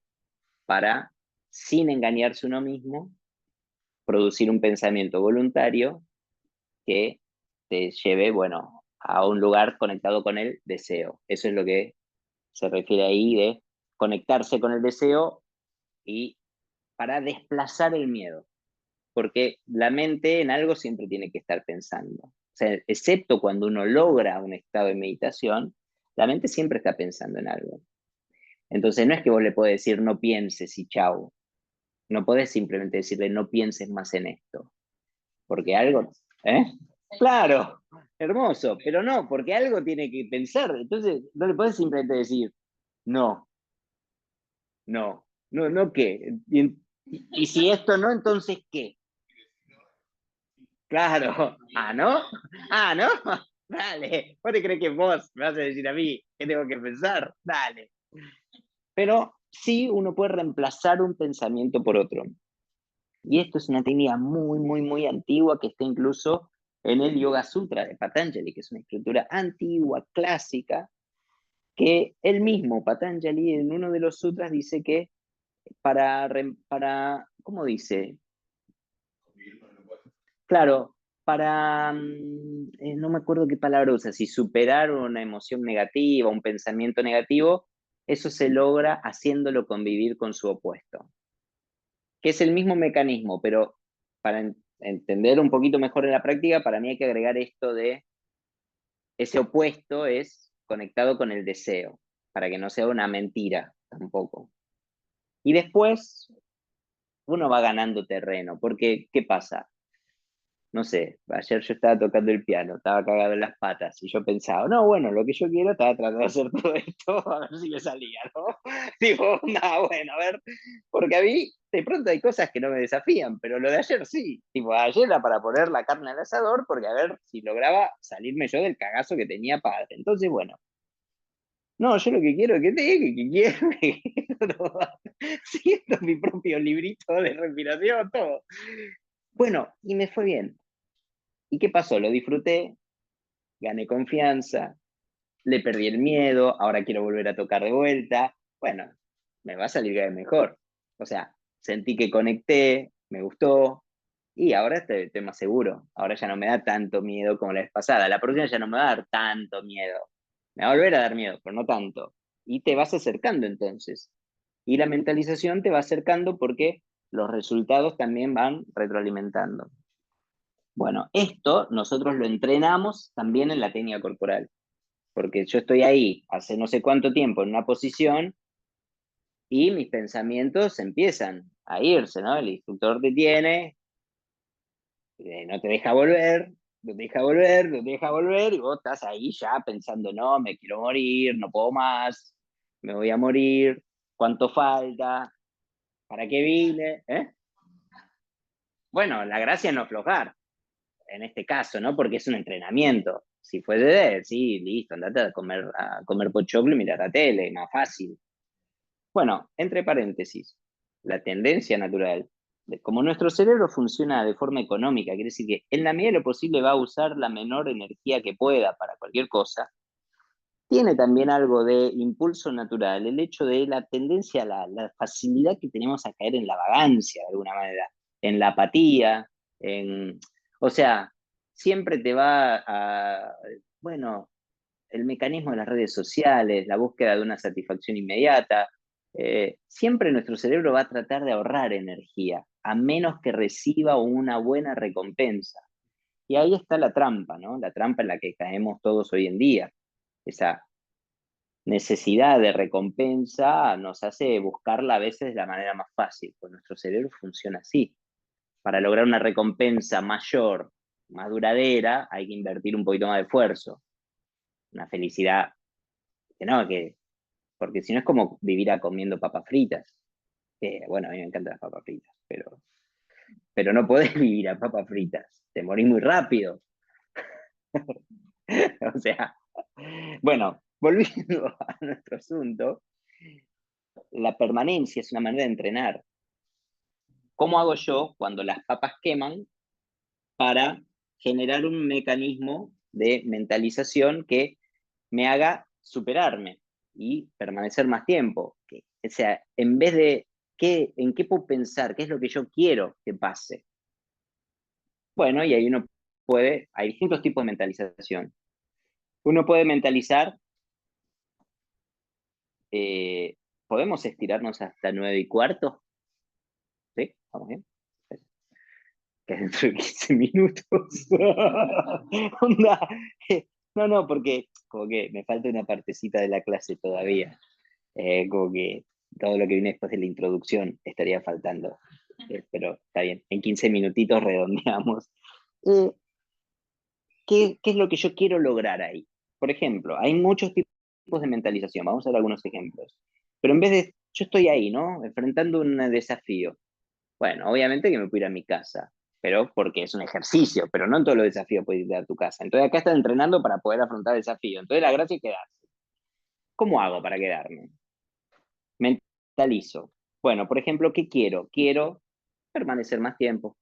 para, sin engañarse uno mismo, producir un pensamiento voluntario que te lleve, bueno, a un lugar conectado con el deseo. Eso es lo que se refiere ahí de conectarse con el deseo y para desplazar el miedo, porque la mente en algo siempre tiene que estar pensando. O sea, excepto cuando uno logra un estado de meditación, la mente siempre está pensando en algo. Entonces no es que vos le podés decir no pienses y chau. No podés simplemente decirle no pienses más en esto, porque algo, ¿eh? Claro, hermoso, pero no, porque algo tiene que pensar. Entonces no le podés simplemente decir no, no, no, no qué. Y si esto no, entonces qué. Claro, ah, ¿no? Ah, ¿no? Dale, ¿vos te crees que vos me vas a decir a mí qué tengo que pensar? Dale. Pero sí uno puede reemplazar un pensamiento por otro. Y esto es una técnica muy, muy, muy antigua que está incluso en el Yoga Sutra de Patanjali, que es una escritura antigua, clásica, que él mismo, Patanjali, en uno de los sutras dice que ¿cómo dice? Claro, no me acuerdo qué palabra usa, si superar una emoción negativa, un pensamiento negativo, eso se logra haciéndolo convivir con su opuesto, que es el mismo mecanismo, pero para entender un poquito mejor en la práctica, para mí hay que agregar esto de ese opuesto es conectado con el deseo, para que no sea una mentira tampoco. Y después uno va ganando terreno, porque ¿qué pasa? No sé, ayer yo estaba tocando el piano, estaba cagado en las patas y yo pensaba, no, bueno, lo que yo quiero, estaba tratando de hacer todo esto, a ver si me salía, ¿no? Digo, no, bueno, a ver, porque a mí de pronto hay cosas que no me desafían, pero lo de ayer sí, tipo, ayer era para poner la carne al asador, porque a ver si lograba salirme yo del cagazo que tenía padre. Entonces, bueno, no, yo lo que quiero es que te que quiero, que quiero, siento mi propio librito de respiración, todo. Bueno, y me fue bien. ¿Y qué pasó? Lo disfruté, gané confianza, le perdí el miedo, ahora quiero volver a tocar de vuelta. Bueno, me va a salir cada vez mejor. O sea, sentí que conecté, me gustó y ahora estoy más seguro. Ahora ya no me da tanto miedo como la vez pasada. La próxima ya no me va a dar tanto miedo. Me va a volver a dar miedo, pero no tanto. Y te vas acercando entonces. Y la mentalización te va acercando porque los resultados también van retroalimentando. Bueno, esto nosotros lo entrenamos también en la técnica corporal, porque yo estoy ahí hace no sé cuánto tiempo en una posición y mis pensamientos empiezan a irse, ¿no? El instructor te tiene, no te deja volver, no te deja volver, no te deja volver, y vos estás ahí ya pensando, no, me quiero morir, no puedo más, me voy a morir, ¿cuánto falta? ¿Para qué vine? ¿Eh? Bueno, la gracia es no aflojar, en este caso, ¿no? Porque es un entrenamiento. Si fuese de, sí, listo, andate a comer pochoclo y mirar la tele, más fácil. Bueno, entre paréntesis, la tendencia natural, como nuestro cerebro funciona de forma económica, quiere decir que en la medida de lo posible va a usar la menor energía que pueda para cualquier cosa, tiene también algo de impulso natural, el hecho de la tendencia, la facilidad que tenemos a caer en la vagancia de alguna manera, en la apatía, o sea, siempre te va a, bueno, el mecanismo de las redes sociales, la búsqueda de una satisfacción inmediata, siempre nuestro cerebro va a tratar de ahorrar energía, a menos que reciba una buena recompensa. Y ahí está la trampa, ¿no? La trampa en la que caemos todos hoy en día. Esa necesidad de recompensa nos hace buscarla a veces de la manera más fácil, pues nuestro cerebro funciona así. Para lograr una recompensa mayor, más duradera, hay que invertir un poquito más de esfuerzo. Una felicidad que no, porque si no es como vivir a comiendo papas fritas. Bueno, a mí me encantan las papas fritas, pero no podés vivir a papas fritas, te morís muy rápido. O sea, bueno, volviendo a nuestro asunto, la permanencia es una manera de entrenar. ¿Cómo hago yo cuando las papas queman para generar un mecanismo de mentalización que me haga superarme y permanecer más tiempo? O sea, en vez de en qué puedo pensar, qué es lo que yo quiero que pase. Bueno, y ahí uno puede, hay distintos tipos de mentalización. Uno puede mentalizar, ¿podemos estirarnos hasta 9:15? ¿Sí? ¿Vamos bien? Que dentro de 15 minutos. Onda. No, no, porque como que me falta una partecita de la clase todavía. Como que todo lo que viene después de la introducción estaría faltando. Pero está bien, en 15 minutitos redondeamos. Eh, ¿Qué es lo que yo quiero lograr ahí? Por ejemplo, hay muchos tipos de mentalización, vamos a ver algunos ejemplos. Pero en vez de, yo estoy ahí, ¿no? Enfrentando un desafío. Bueno, obviamente que me puedo ir a mi casa, pero porque es un ejercicio, pero no en todos los desafíos puedes ir a tu casa. Entonces acá estás entrenando para poder afrontar el desafío. Entonces la gracia es quedarse. ¿Cómo hago para quedarme? Mentalizo. Bueno, por ejemplo, ¿qué quiero? Quiero permanecer más tiempo.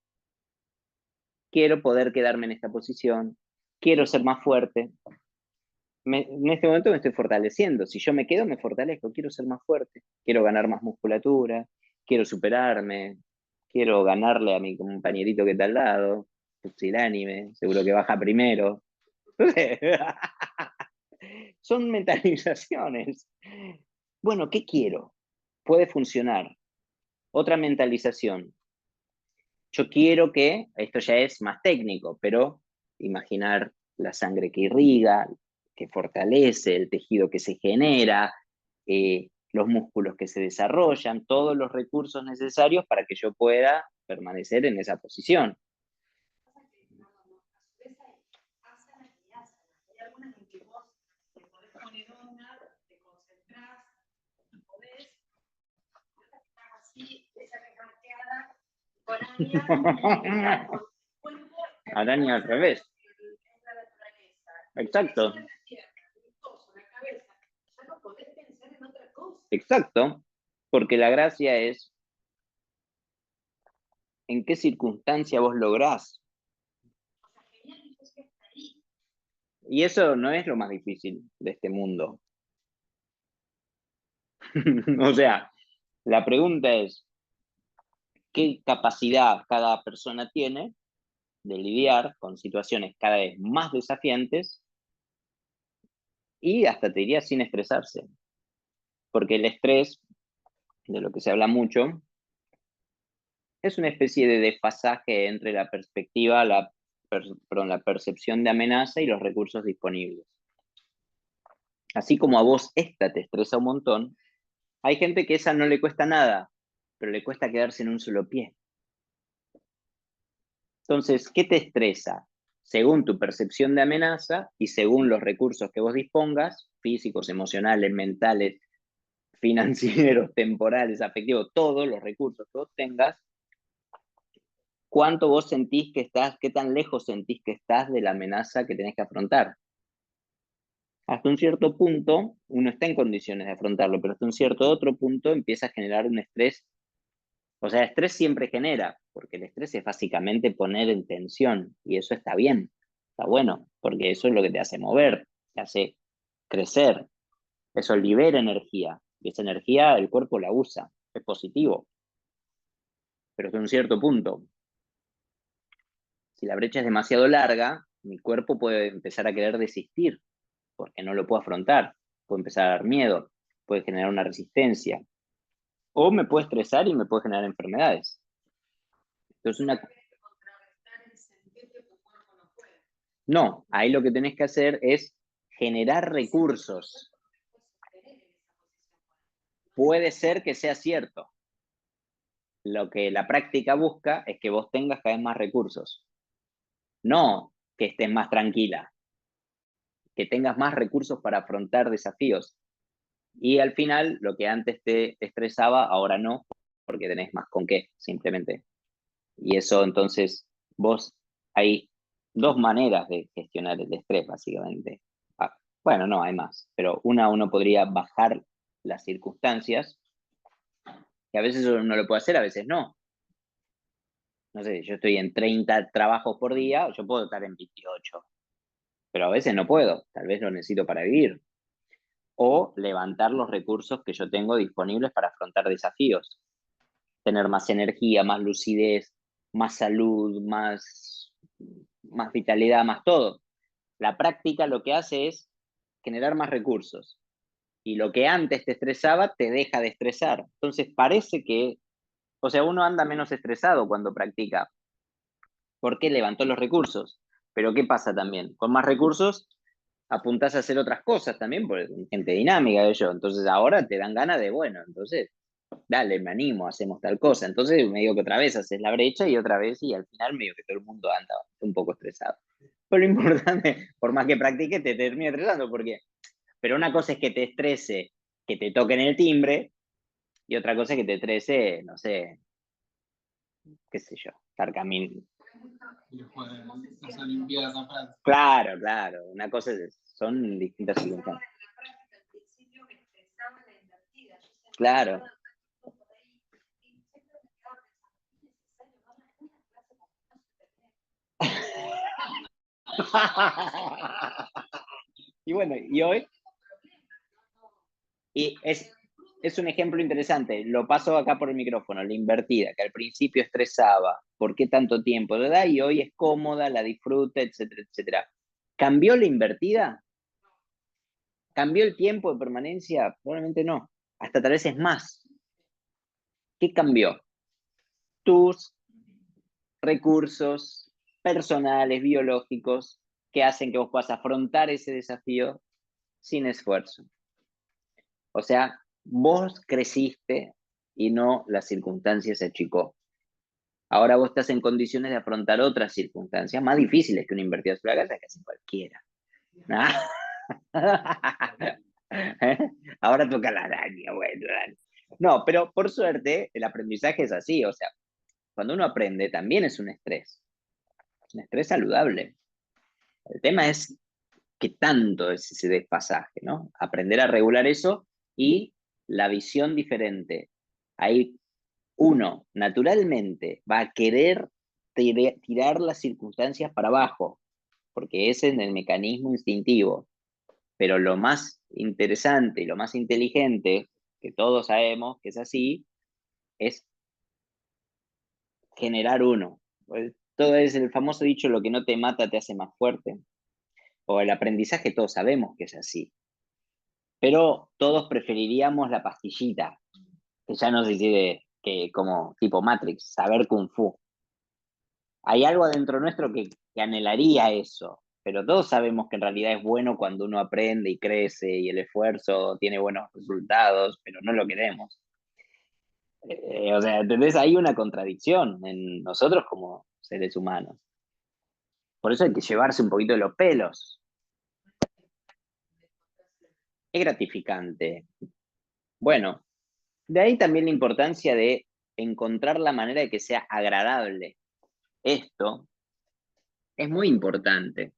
Quiero poder quedarme en esta posición. Quiero ser más fuerte. En este momento me estoy fortaleciendo. Si yo me quedo, me fortalezco. Quiero ser más fuerte. Quiero ganar más musculatura. Quiero superarme. Quiero ganarle a mi compañerito que está al lado. Pusilánime, seguro que baja primero. Son mentalizaciones. Bueno, ¿qué quiero? Puede funcionar. Otra mentalización. Yo quiero que, esto ya es más técnico, pero imaginar la sangre que irriga, que fortalece, el tejido que se genera, los músculos que se desarrollan, todos los recursos necesarios para que yo pueda permanecer en esa posición. Araña al revés. Exacto. Exacto. Porque la gracia es en qué circunstancia vos lográs. Y eso no es lo más difícil de este mundo. O sea, la pregunta es, ¿qué capacidad cada persona tiene de lidiar con situaciones cada vez más desafiantes y hasta te diría sin estresarse? Porque el estrés, de lo que se habla mucho, es una especie de desfasaje entre la perspectiva, la percepción de amenaza y los recursos disponibles. Así como a vos esta te estresa un montón, hay gente que esa no le cuesta nada, pero le cuesta quedarse en un solo pie. Entonces, ¿qué te estresa? Según tu percepción de amenaza y según los recursos que vos dispongas, físicos, emocionales, mentales, financieros, temporales, afectivos, todos los recursos que vos tengas, cuánto vos sentís que estás, qué tan lejos sentís que estás de la amenaza que tenés que afrontar. Hasta un cierto punto, uno está en condiciones de afrontarlo, pero hasta un cierto otro punto empieza a generar un estrés. O sea, estrés siempre genera, porque el estrés es básicamente poner en tensión, y eso está bien, está bueno, porque eso es lo que te hace mover, te hace crecer, eso libera energía, y esa energía el cuerpo la usa, es positivo, pero hasta un cierto punto. Si la brecha es demasiado larga, mi cuerpo puede empezar a querer desistir, porque no lo puedo afrontar, puede empezar a dar miedo, puede generar una resistencia, o me puede estresar y me puede generar enfermedades. Entonces, no, ahí lo que tenés que hacer es generar recursos. Puede ser que sea cierto. Lo que la práctica busca es que vos tengas cada vez más recursos. No que estés más tranquila, que tengas más recursos para afrontar desafíos. Y al final, lo que antes te estresaba, ahora no, porque tenés más con qué, simplemente. Y eso entonces, hay dos maneras de gestionar el estrés, básicamente. Bueno, no, hay más, pero uno podría bajar las circunstancias, que a veces uno lo puede hacer, a veces no. No sé, yo estoy en 30 trabajos por día, yo puedo estar en 28, pero a veces no puedo, tal vez lo necesito para vivir. O levantar los recursos que yo tengo disponibles para afrontar desafíos. Tener más energía, más lucidez, más salud, más vitalidad, más todo. La práctica lo que hace es generar más recursos. Y lo que antes te estresaba, te deja de estresar. Entonces parece que, o sea, uno anda menos estresado cuando practica, porque levantó los recursos. Pero ¿qué pasa también? Con más recursos apuntás a hacer otras cosas también, porque gente dinámica de ello. Entonces ahora te dan ganas de, bueno, entonces, dale, me animo, hacemos tal cosa. Entonces me digo que otra vez haces la brecha y otra vez y al final medio que todo el mundo anda un poco estresado. Pero lo importante, por más que practique, te termina estresando, porque, pero una cosa es que te estrese, que te toquen el timbre, y otra cosa es que te estrese, no sé, qué sé yo, estar caminando.
Las Olimpiadas a Francia.
Claro, claro, una cosa es, son distintas circunstancias. Claro. Y bueno, y hoy, y es un ejemplo interesante, lo paso acá por el micrófono, la invertida, que al principio estresaba, ¿por qué tanto tiempo? ¿Verdad? Y hoy es cómoda, la disfruta, etcétera, etcétera. ¿Cambió la invertida? ¿Cambió el tiempo de permanencia? Probablemente no. Hasta tal vez es más. ¿Qué cambió? Tus recursos personales, biológicos, que hacen que vos puedas afrontar ese desafío sin esfuerzo. O sea, vos creciste y no las circunstancias se achicó. Ahora vos estás en condiciones de afrontar otras circunstancias más difíciles que una invertida sobre la casa, casi cualquiera. Ahora toca la araña, bueno. No, pero por suerte el aprendizaje es así, o sea, cuando uno aprende también es un estrés saludable. El tema es qué tanto es ese desfasaje, ¿no? Aprender a regular eso y la visión diferente. Ahí uno naturalmente va a querer tirar las circunstancias para abajo, porque ese es el mecanismo instintivo. Pero lo más interesante y lo más inteligente, que todos sabemos que es así, es generar uno. Pues, todo es el famoso dicho, lo que no te mata te hace más fuerte. O el aprendizaje, todos sabemos que es así. Pero todos preferiríamos la pastillita, que ya no se dice que como tipo Matrix, saber Kung Fu. Hay algo adentro nuestro que anhelaría eso, pero todos sabemos que en realidad es bueno cuando uno aprende y crece y el esfuerzo tiene buenos resultados, pero no lo queremos. O sea, ¿entendés? Hay una contradicción en nosotros como seres humanos. Por eso hay que llevarse un poquito de los pelos. Es gratificante. Bueno, de ahí también la importancia de encontrar la manera de que sea agradable. Esto es muy importante,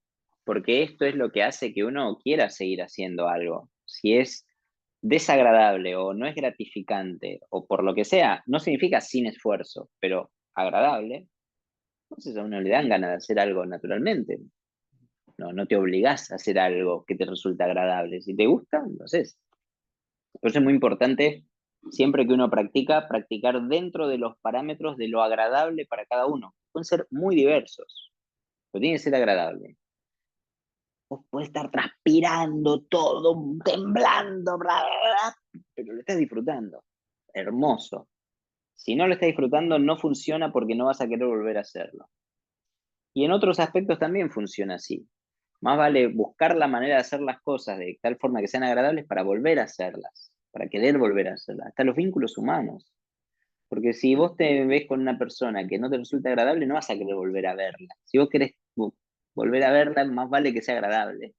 porque esto es lo que hace que uno quiera seguir haciendo algo. Si es desagradable o no es gratificante o por lo que sea, no significa sin esfuerzo, pero agradable, entonces a uno le dan ganas de hacer algo naturalmente. No, no te obligás a hacer algo que te resulta agradable. Si te gusta, lo haces. Por eso es muy importante, siempre que uno practica, practicar dentro de los parámetros de lo agradable para cada uno. Pueden ser muy diversos, pero tiene que ser agradable. Vos podés estar transpirando todo, temblando, bla, bla, bla, pero lo estás disfrutando. Hermoso. Si no lo estás disfrutando, no funciona porque no vas a querer volver a hacerlo. Y en otros aspectos también funciona así. Más vale buscar la manera de hacer las cosas de tal forma que sean agradables para volver a hacerlas, para querer volver a hacerlas. Hasta los vínculos humanos. Porque si vos te ves con una persona que no te resulta agradable, no vas a querer volver a verla. Si vos querés volver a verla, más vale que sea agradable.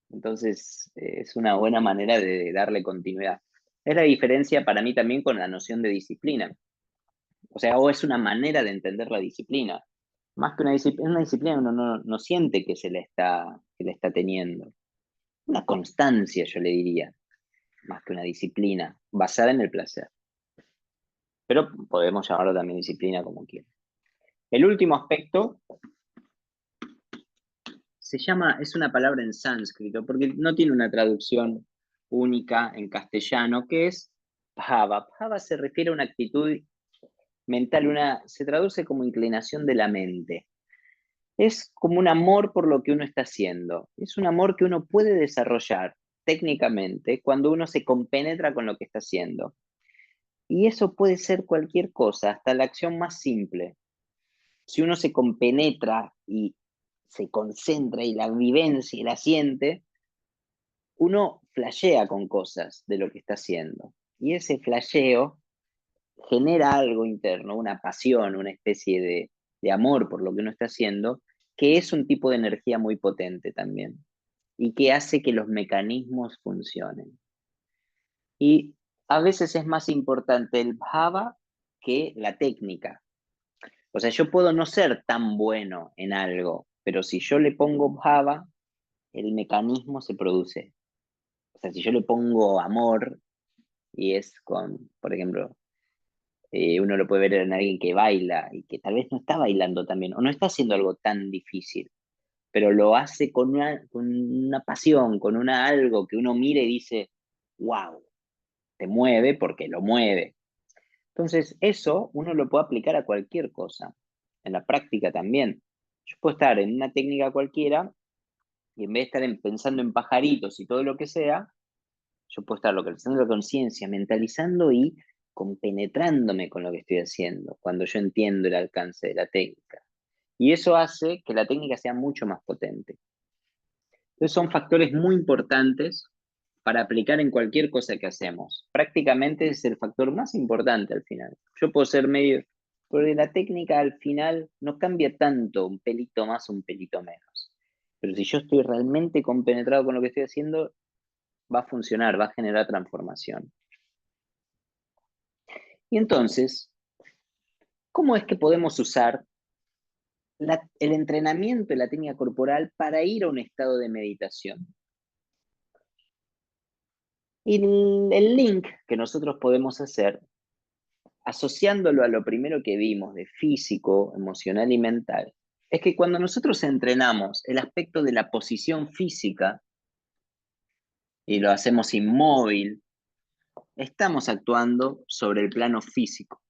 Entonces, es una buena manera de darle continuidad. Es la diferencia para mí también con la noción de disciplina. O sea, o es una manera de entender la disciplina. Más que una disciplina uno no siente que se le está teniendo. una constancia, yo le diría, más que una disciplina, basada en el placer. Pero podemos llamarlo también disciplina como quieran. El último aspecto se llama, es una palabra en sánscrito, porque no tiene una traducción única en castellano, que es bhava. Bhava se refiere a una actitud mental, se traduce como inclinación de la mente. Es como un amor por lo que uno está haciendo. Es un amor que uno puede desarrollar técnicamente cuando uno se compenetra con lo que está haciendo. Y eso puede ser cualquier cosa, hasta la acción más simple. Si uno se compenetra y se concentra y la vivencia y la siente, uno flashea con cosas de lo que está haciendo. Y ese flasheo genera algo interno, una pasión, una especie de amor por lo que uno está haciendo, que es un tipo de energía muy potente también y que hace que los mecanismos funcionen. Y a veces es más importante el bhava que la técnica. O sea, yo puedo no ser tan bueno en algo, pero si yo le pongo bhava, el mecanismo se produce. O sea, si yo le pongo amor, y es con, por ejemplo, uno lo puede ver en alguien que baila y que tal vez no está bailando también, o no está haciendo algo tan difícil, pero lo hace con una pasión, con una algo que uno mire y dice, wow, te mueve porque lo mueve. Entonces, eso uno lo puede aplicar a cualquier cosa, en la práctica también. Yo puedo estar en una técnica cualquiera y en vez de estar pensando en pajaritos y todo lo que sea, yo puedo estar localizando la conciencia, mentalizando y compenetrándome con lo que estoy haciendo, cuando yo entiendo el alcance de la técnica. Y eso hace que la técnica sea mucho más potente. Entonces son factores muy importantes para aplicar en cualquier cosa que hacemos. Prácticamente es el factor más importante al final. Yo puedo ser medio, porque la técnica al final no cambia tanto, un pelito más, un pelito menos. Pero si yo estoy realmente compenetrado con lo que estoy haciendo, va a funcionar, va a generar transformación. Y entonces, ¿cómo es que podemos usar el entrenamiento de la técnica corporal para ir a un estado de meditación? Y el link que nosotros podemos hacer, asociándolo a lo primero que vimos de físico, emocional y mental, es que cuando nosotros entrenamos el aspecto de la posición física y lo hacemos inmóvil, estamos actuando sobre el plano físico.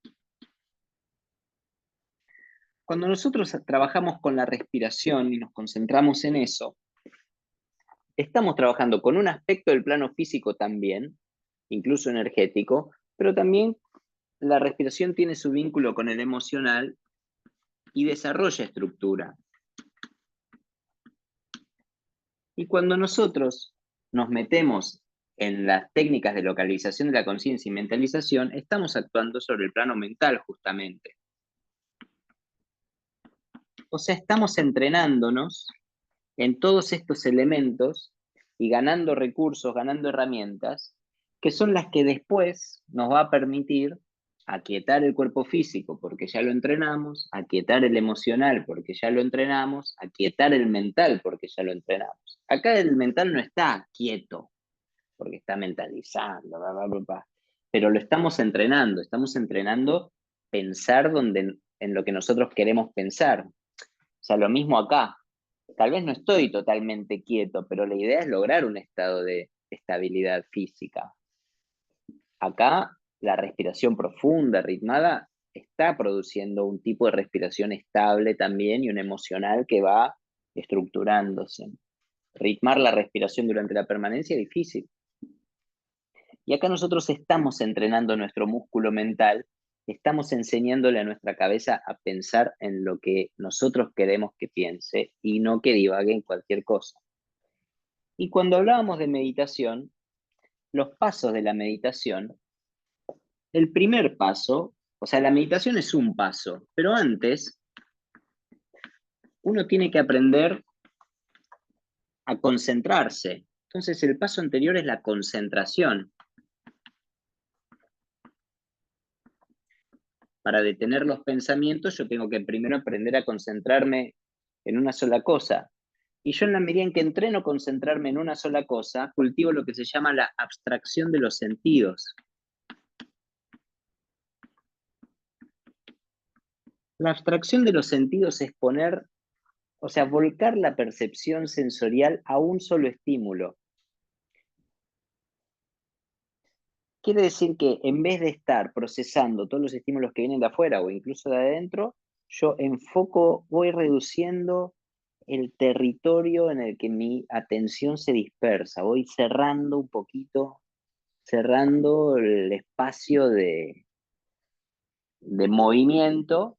Cuando nosotros trabajamos con la respiración y nos concentramos en eso, estamos trabajando con un aspecto del plano físico también, incluso energético, pero también la respiración tiene su vínculo con el emocional y desarrolla estructura. Y cuando nosotros nos metemos en las técnicas de localización de la conciencia y mentalización, estamos actuando sobre el plano mental justamente. O sea, estamos entrenándonos en todos estos elementos y ganando recursos, ganando herramientas, que son las que después nos va a permitir aquietar el cuerpo físico porque ya lo entrenamos, aquietar el emocional porque ya lo entrenamos, aquietar el mental porque ya lo entrenamos. Acá el mental no está quieto porque está mentalizando, bla, bla, bla, bla, pero lo estamos entrenando pensar en lo que nosotros queremos pensar. O sea, lo mismo acá. Tal vez no estoy totalmente quieto, pero la idea es lograr un estado de estabilidad física. Acá la respiración profunda, ritmada, está produciendo un tipo de respiración estable también y un emocional que va estructurándose. Ritmar la respiración durante la permanencia es difícil. Y acá nosotros estamos entrenando nuestro músculo mental, estamos enseñándole a nuestra cabeza a pensar en lo que nosotros queremos que piense y no que divague en cualquier cosa. Y cuando hablábamos de meditación, los pasos de la meditación, el primer paso, o sea, la meditación es un paso, pero antes uno tiene que aprender a concentrarse. Entonces el paso anterior es la concentración. Para detener los pensamientos, yo tengo que primero aprender a concentrarme en una sola cosa. Y yo en la medida en que entreno concentrarme en una sola cosa, cultivo lo que se llama la abstracción de los sentidos. La abstracción de los sentidos es poner, o sea, volcar la percepción sensorial a un solo estímulo. Quiere decir que en vez de estar procesando todos los estímulos que vienen de afuera o incluso de adentro, yo enfoco, voy reduciendo el territorio en el que mi atención se dispersa, voy cerrando un poquito, cerrando el espacio de movimiento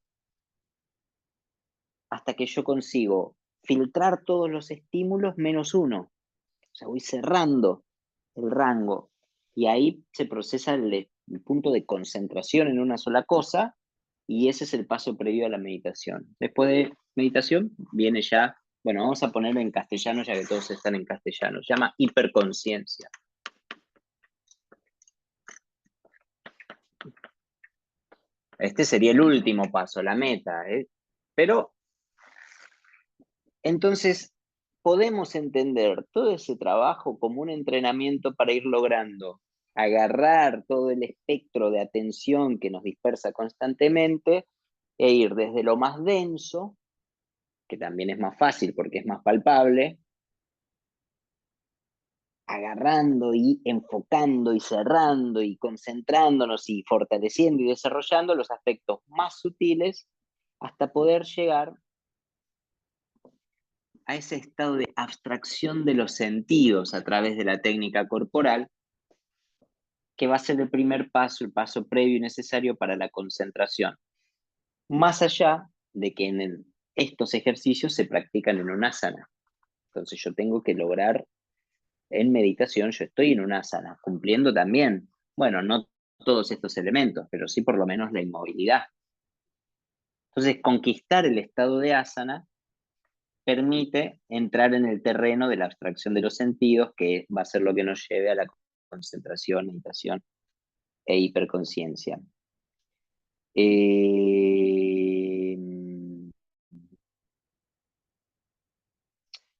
hasta que yo consigo filtrar todos los estímulos menos uno. O sea, voy cerrando el rango y ahí se procesa el punto de concentración en una sola cosa y ese es el paso previo a la meditación. Después de meditación viene ya, bueno, vamos a ponerlo en castellano ya que todos están en castellano, se llama hiperconciencia. Este sería el último paso, la meta, ¿eh? Pero entonces podemos entender todo ese trabajo como un entrenamiento para ir logrando agarrar todo el espectro de atención que nos dispersa constantemente e ir desde lo más denso, que también es más fácil porque es más palpable, agarrando y enfocando y cerrando y concentrándonos y fortaleciendo y desarrollando los aspectos más sutiles hasta poder llegar a ese estado de abstracción de los sentidos a través de la técnica corporal, que va a ser el primer paso, el paso previo y necesario para la concentración. Más allá de que estos ejercicios se practican en un asana. Entonces yo tengo que lograr, en meditación, yo estoy en un asana, cumpliendo también, bueno, no todos estos elementos, pero sí por lo menos la inmovilidad. Entonces, conquistar el estado de asana permite entrar en el terreno de la abstracción de los sentidos, que va a ser lo que nos lleve a la concentración, meditación e hiperconciencia. Eh,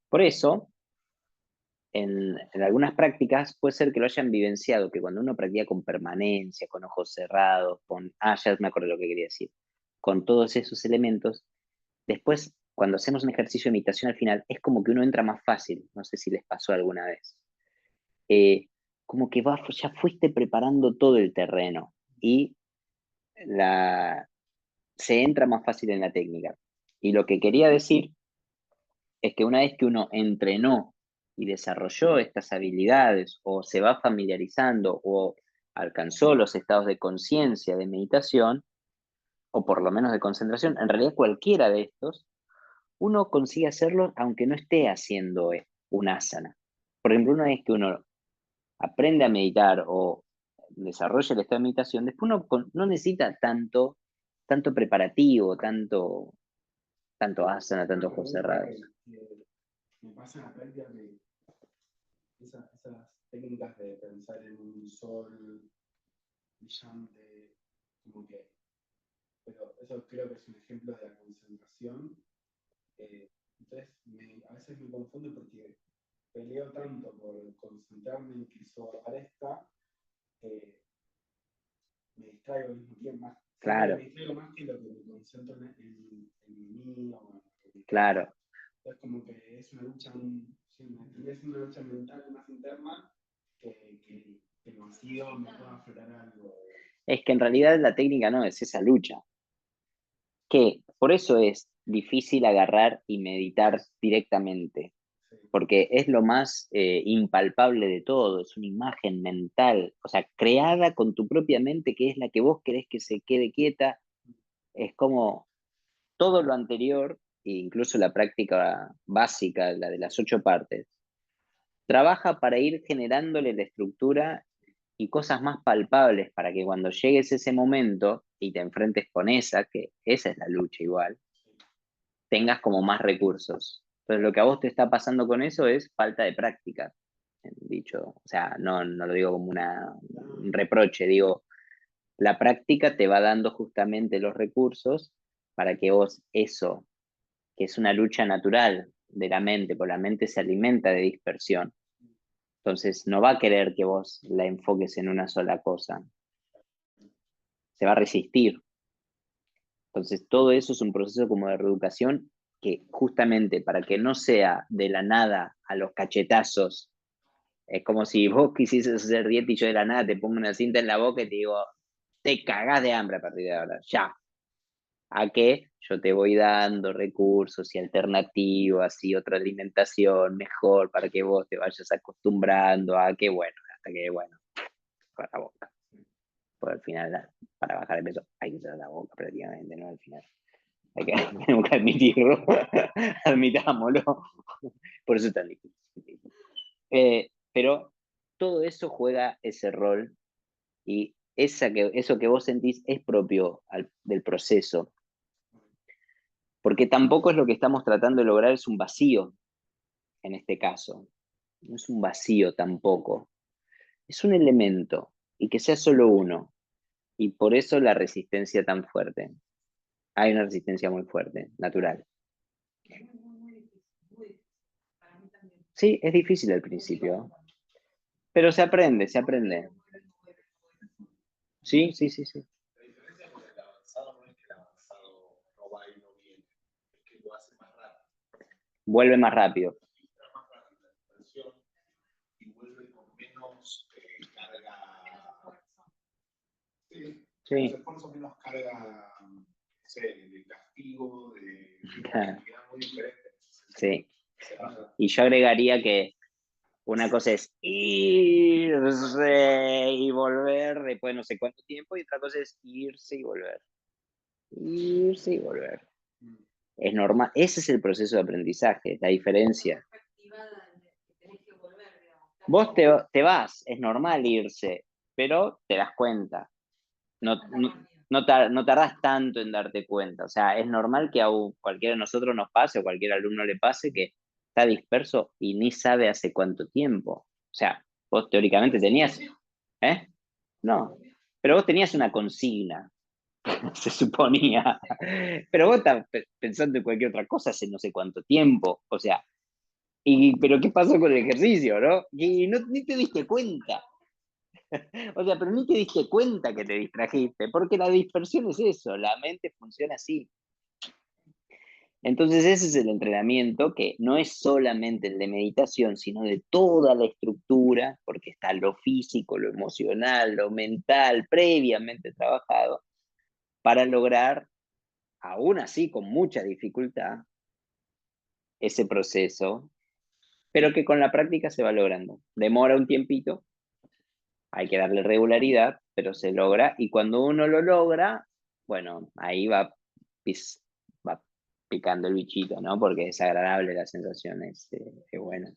por eso, en algunas prácticas puede ser que lo hayan vivenciado, que cuando uno practica con permanencia, con ojos cerrados, ya me acuerdo lo que quería decir, con todos esos elementos, después, cuando hacemos un ejercicio de meditación al final, es como que uno entra más fácil, no sé si les pasó alguna vez. Como que ya fuiste preparando todo el terreno y se entra más fácil en la técnica. Y lo que quería decir es que una vez que uno entrenó y desarrolló estas habilidades o se va familiarizando o alcanzó los estados de conciencia de meditación, o por lo menos de concentración, en realidad cualquiera de estos, uno consigue hacerlo aunque no esté haciendo un asana. Por ejemplo, una vez que uno aprende a meditar o desarrolla el estado de meditación, después uno no necesita tanto preparativo, tanto asana, tanto ojos cerrados.
Me pasa en la práctica que esas técnicas de pensar en un sol brillante, como que, pero eso creo que es un ejemplo de la concentración. Entonces, a veces me confundo porque peleo tanto por concentrarme en que eso aparezca, que me distraigo al mismo tiempo más.
Claro.
Me distraigo más que lo que me concentro en mí o en
Claro.
Es como que es una lucha, es una lucha mental más interna que el vacío me pueda aflorar algo.
Es que en realidad la técnica no es esa lucha. Que por eso es difícil agarrar y meditar directamente.
Sí.
Porque es lo más impalpable de todo, es una imagen mental, o sea, creada con tu propia mente, que es la que vos querés que se quede quieta, es como todo lo anterior, e incluso la práctica básica, la de las 8 partes, trabaja para ir generándole la estructura y cosas más palpables para que cuando llegues ese momento y te enfrentes con esa, que esa es la lucha igual, tengas como más recursos. Entonces lo que a vos te está pasando con eso es falta de práctica, dicho, o sea, no lo digo como un reproche, digo, la práctica te va dando justamente los recursos para que vos eso, que es una lucha natural de la mente, porque la mente se alimenta de dispersión. Entonces no va a querer que vos la enfoques en una sola cosa. Se va a resistir. Entonces todo eso es un proceso como de reeducación que justamente para que no sea de la nada a los cachetazos, es como si vos quisieses hacer dieta y yo de la nada te pongo una cinta en la boca y te digo, te cagás de hambre a partir de ahora, ya. A que yo te voy dando recursos y alternativas y otra alimentación mejor para que vos te vayas acostumbrando a que, bueno, hasta que, bueno, para la boca. Porque al final, para bajar el peso, hay que usar la boca prácticamente, ¿no? Al final. Tenemos que admitirlo, admitámoslo. Por eso es tan difícil. Pero todo eso juega ese rol y eso que vos sentís es propio del proceso. Porque tampoco es lo que estamos tratando de lograr, es un vacío en este caso. No es un vacío tampoco. Es un elemento y que sea solo uno. Y por eso la resistencia tan fuerte. Hay una resistencia muy fuerte, natural. Sí, es difícil al principio, pero se aprende, se aprende. Sí, sí, sí, sí.
La diferencia con el avanzado no es que el avanzado no va y no viene, es que lo hace más rápido.
Vuelve más rápido.
Registra más rápido la dispersión y vuelve con menos carga. Sí,
Sí.
se pone menos carga, no sé, de castigo, de
Claro.
actividad muy diferente.
Sí. Y yo agregaría que una cosa es irse y volver después de no sé cuánto tiempo, y otra cosa es irse y volver. Irse y volver. Es normal, ese es el proceso de aprendizaje, la diferencia. Vos te vas, es normal irse, pero te das cuenta. No tardás tanto en darte cuenta. O sea, es normal que a cualquiera de nosotros nos pase, o cualquier alumno le pase, que está disperso y ni sabe hace cuánto tiempo. O sea, vos teóricamente tenías, ¿eh? No, pero vos tenías una consigna, se suponía. Pero vos estás pensando en cualquier otra cosa hace no sé cuánto tiempo. O sea, pero ¿qué pasó con el ejercicio, no? Y no, ni te diste cuenta. O sea, pero ni te diste cuenta que te distrajiste, porque la dispersión es eso, la mente funciona así. Entonces ese es el entrenamiento que no es solamente el de meditación, sino de toda la estructura, porque está lo físico, lo emocional, lo mental, previamente trabajado, para lograr, aún así con mucha dificultad, ese proceso, pero que con la práctica se va logrando. Demora un tiempito, hay que darle regularidad, pero se logra, y cuando uno lo logra, bueno, ahí va picando el bichito, ¿no? Porque es agradable la sensación, es bueno.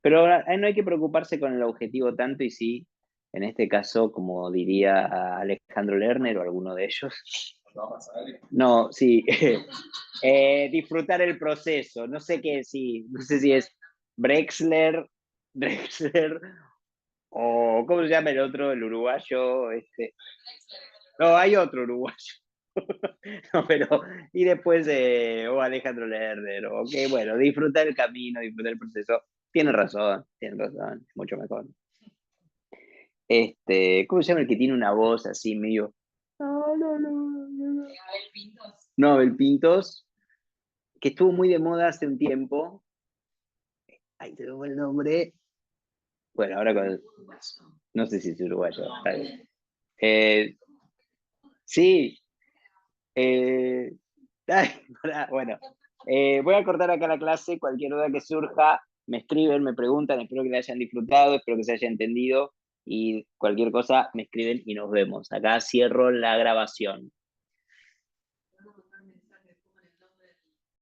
Pero no hay que preocuparse con el objetivo tanto, y sí, en este caso, como diría Alejandro Lerner o alguno de ellos, no, sí, disfrutar el proceso, no sé qué, sí, no sé si es Drexler, o ¿cómo se llama el otro, el uruguayo? No, hay otro uruguayo. No, pero, y después, o Alejandro Lerner, o que bueno, disfrutar el camino, disfrutar el proceso. Tiene razón, mucho mejor. ¿Cómo se llama el que tiene una voz así medio? No, no, no, no, no. Abel Pintos. No, Abel Pintos, que estuvo muy de moda hace un tiempo. Ahí tengo el nombre. Bueno, ahora con. No sé si es uruguayo. Sí. Ay, bueno, voy a cortar acá la clase. Cualquier duda que surja, me escriben, me preguntan. Espero que la hayan disfrutado, espero que se haya entendido. Y cualquier cosa, me escriben y nos vemos. Acá cierro la grabación.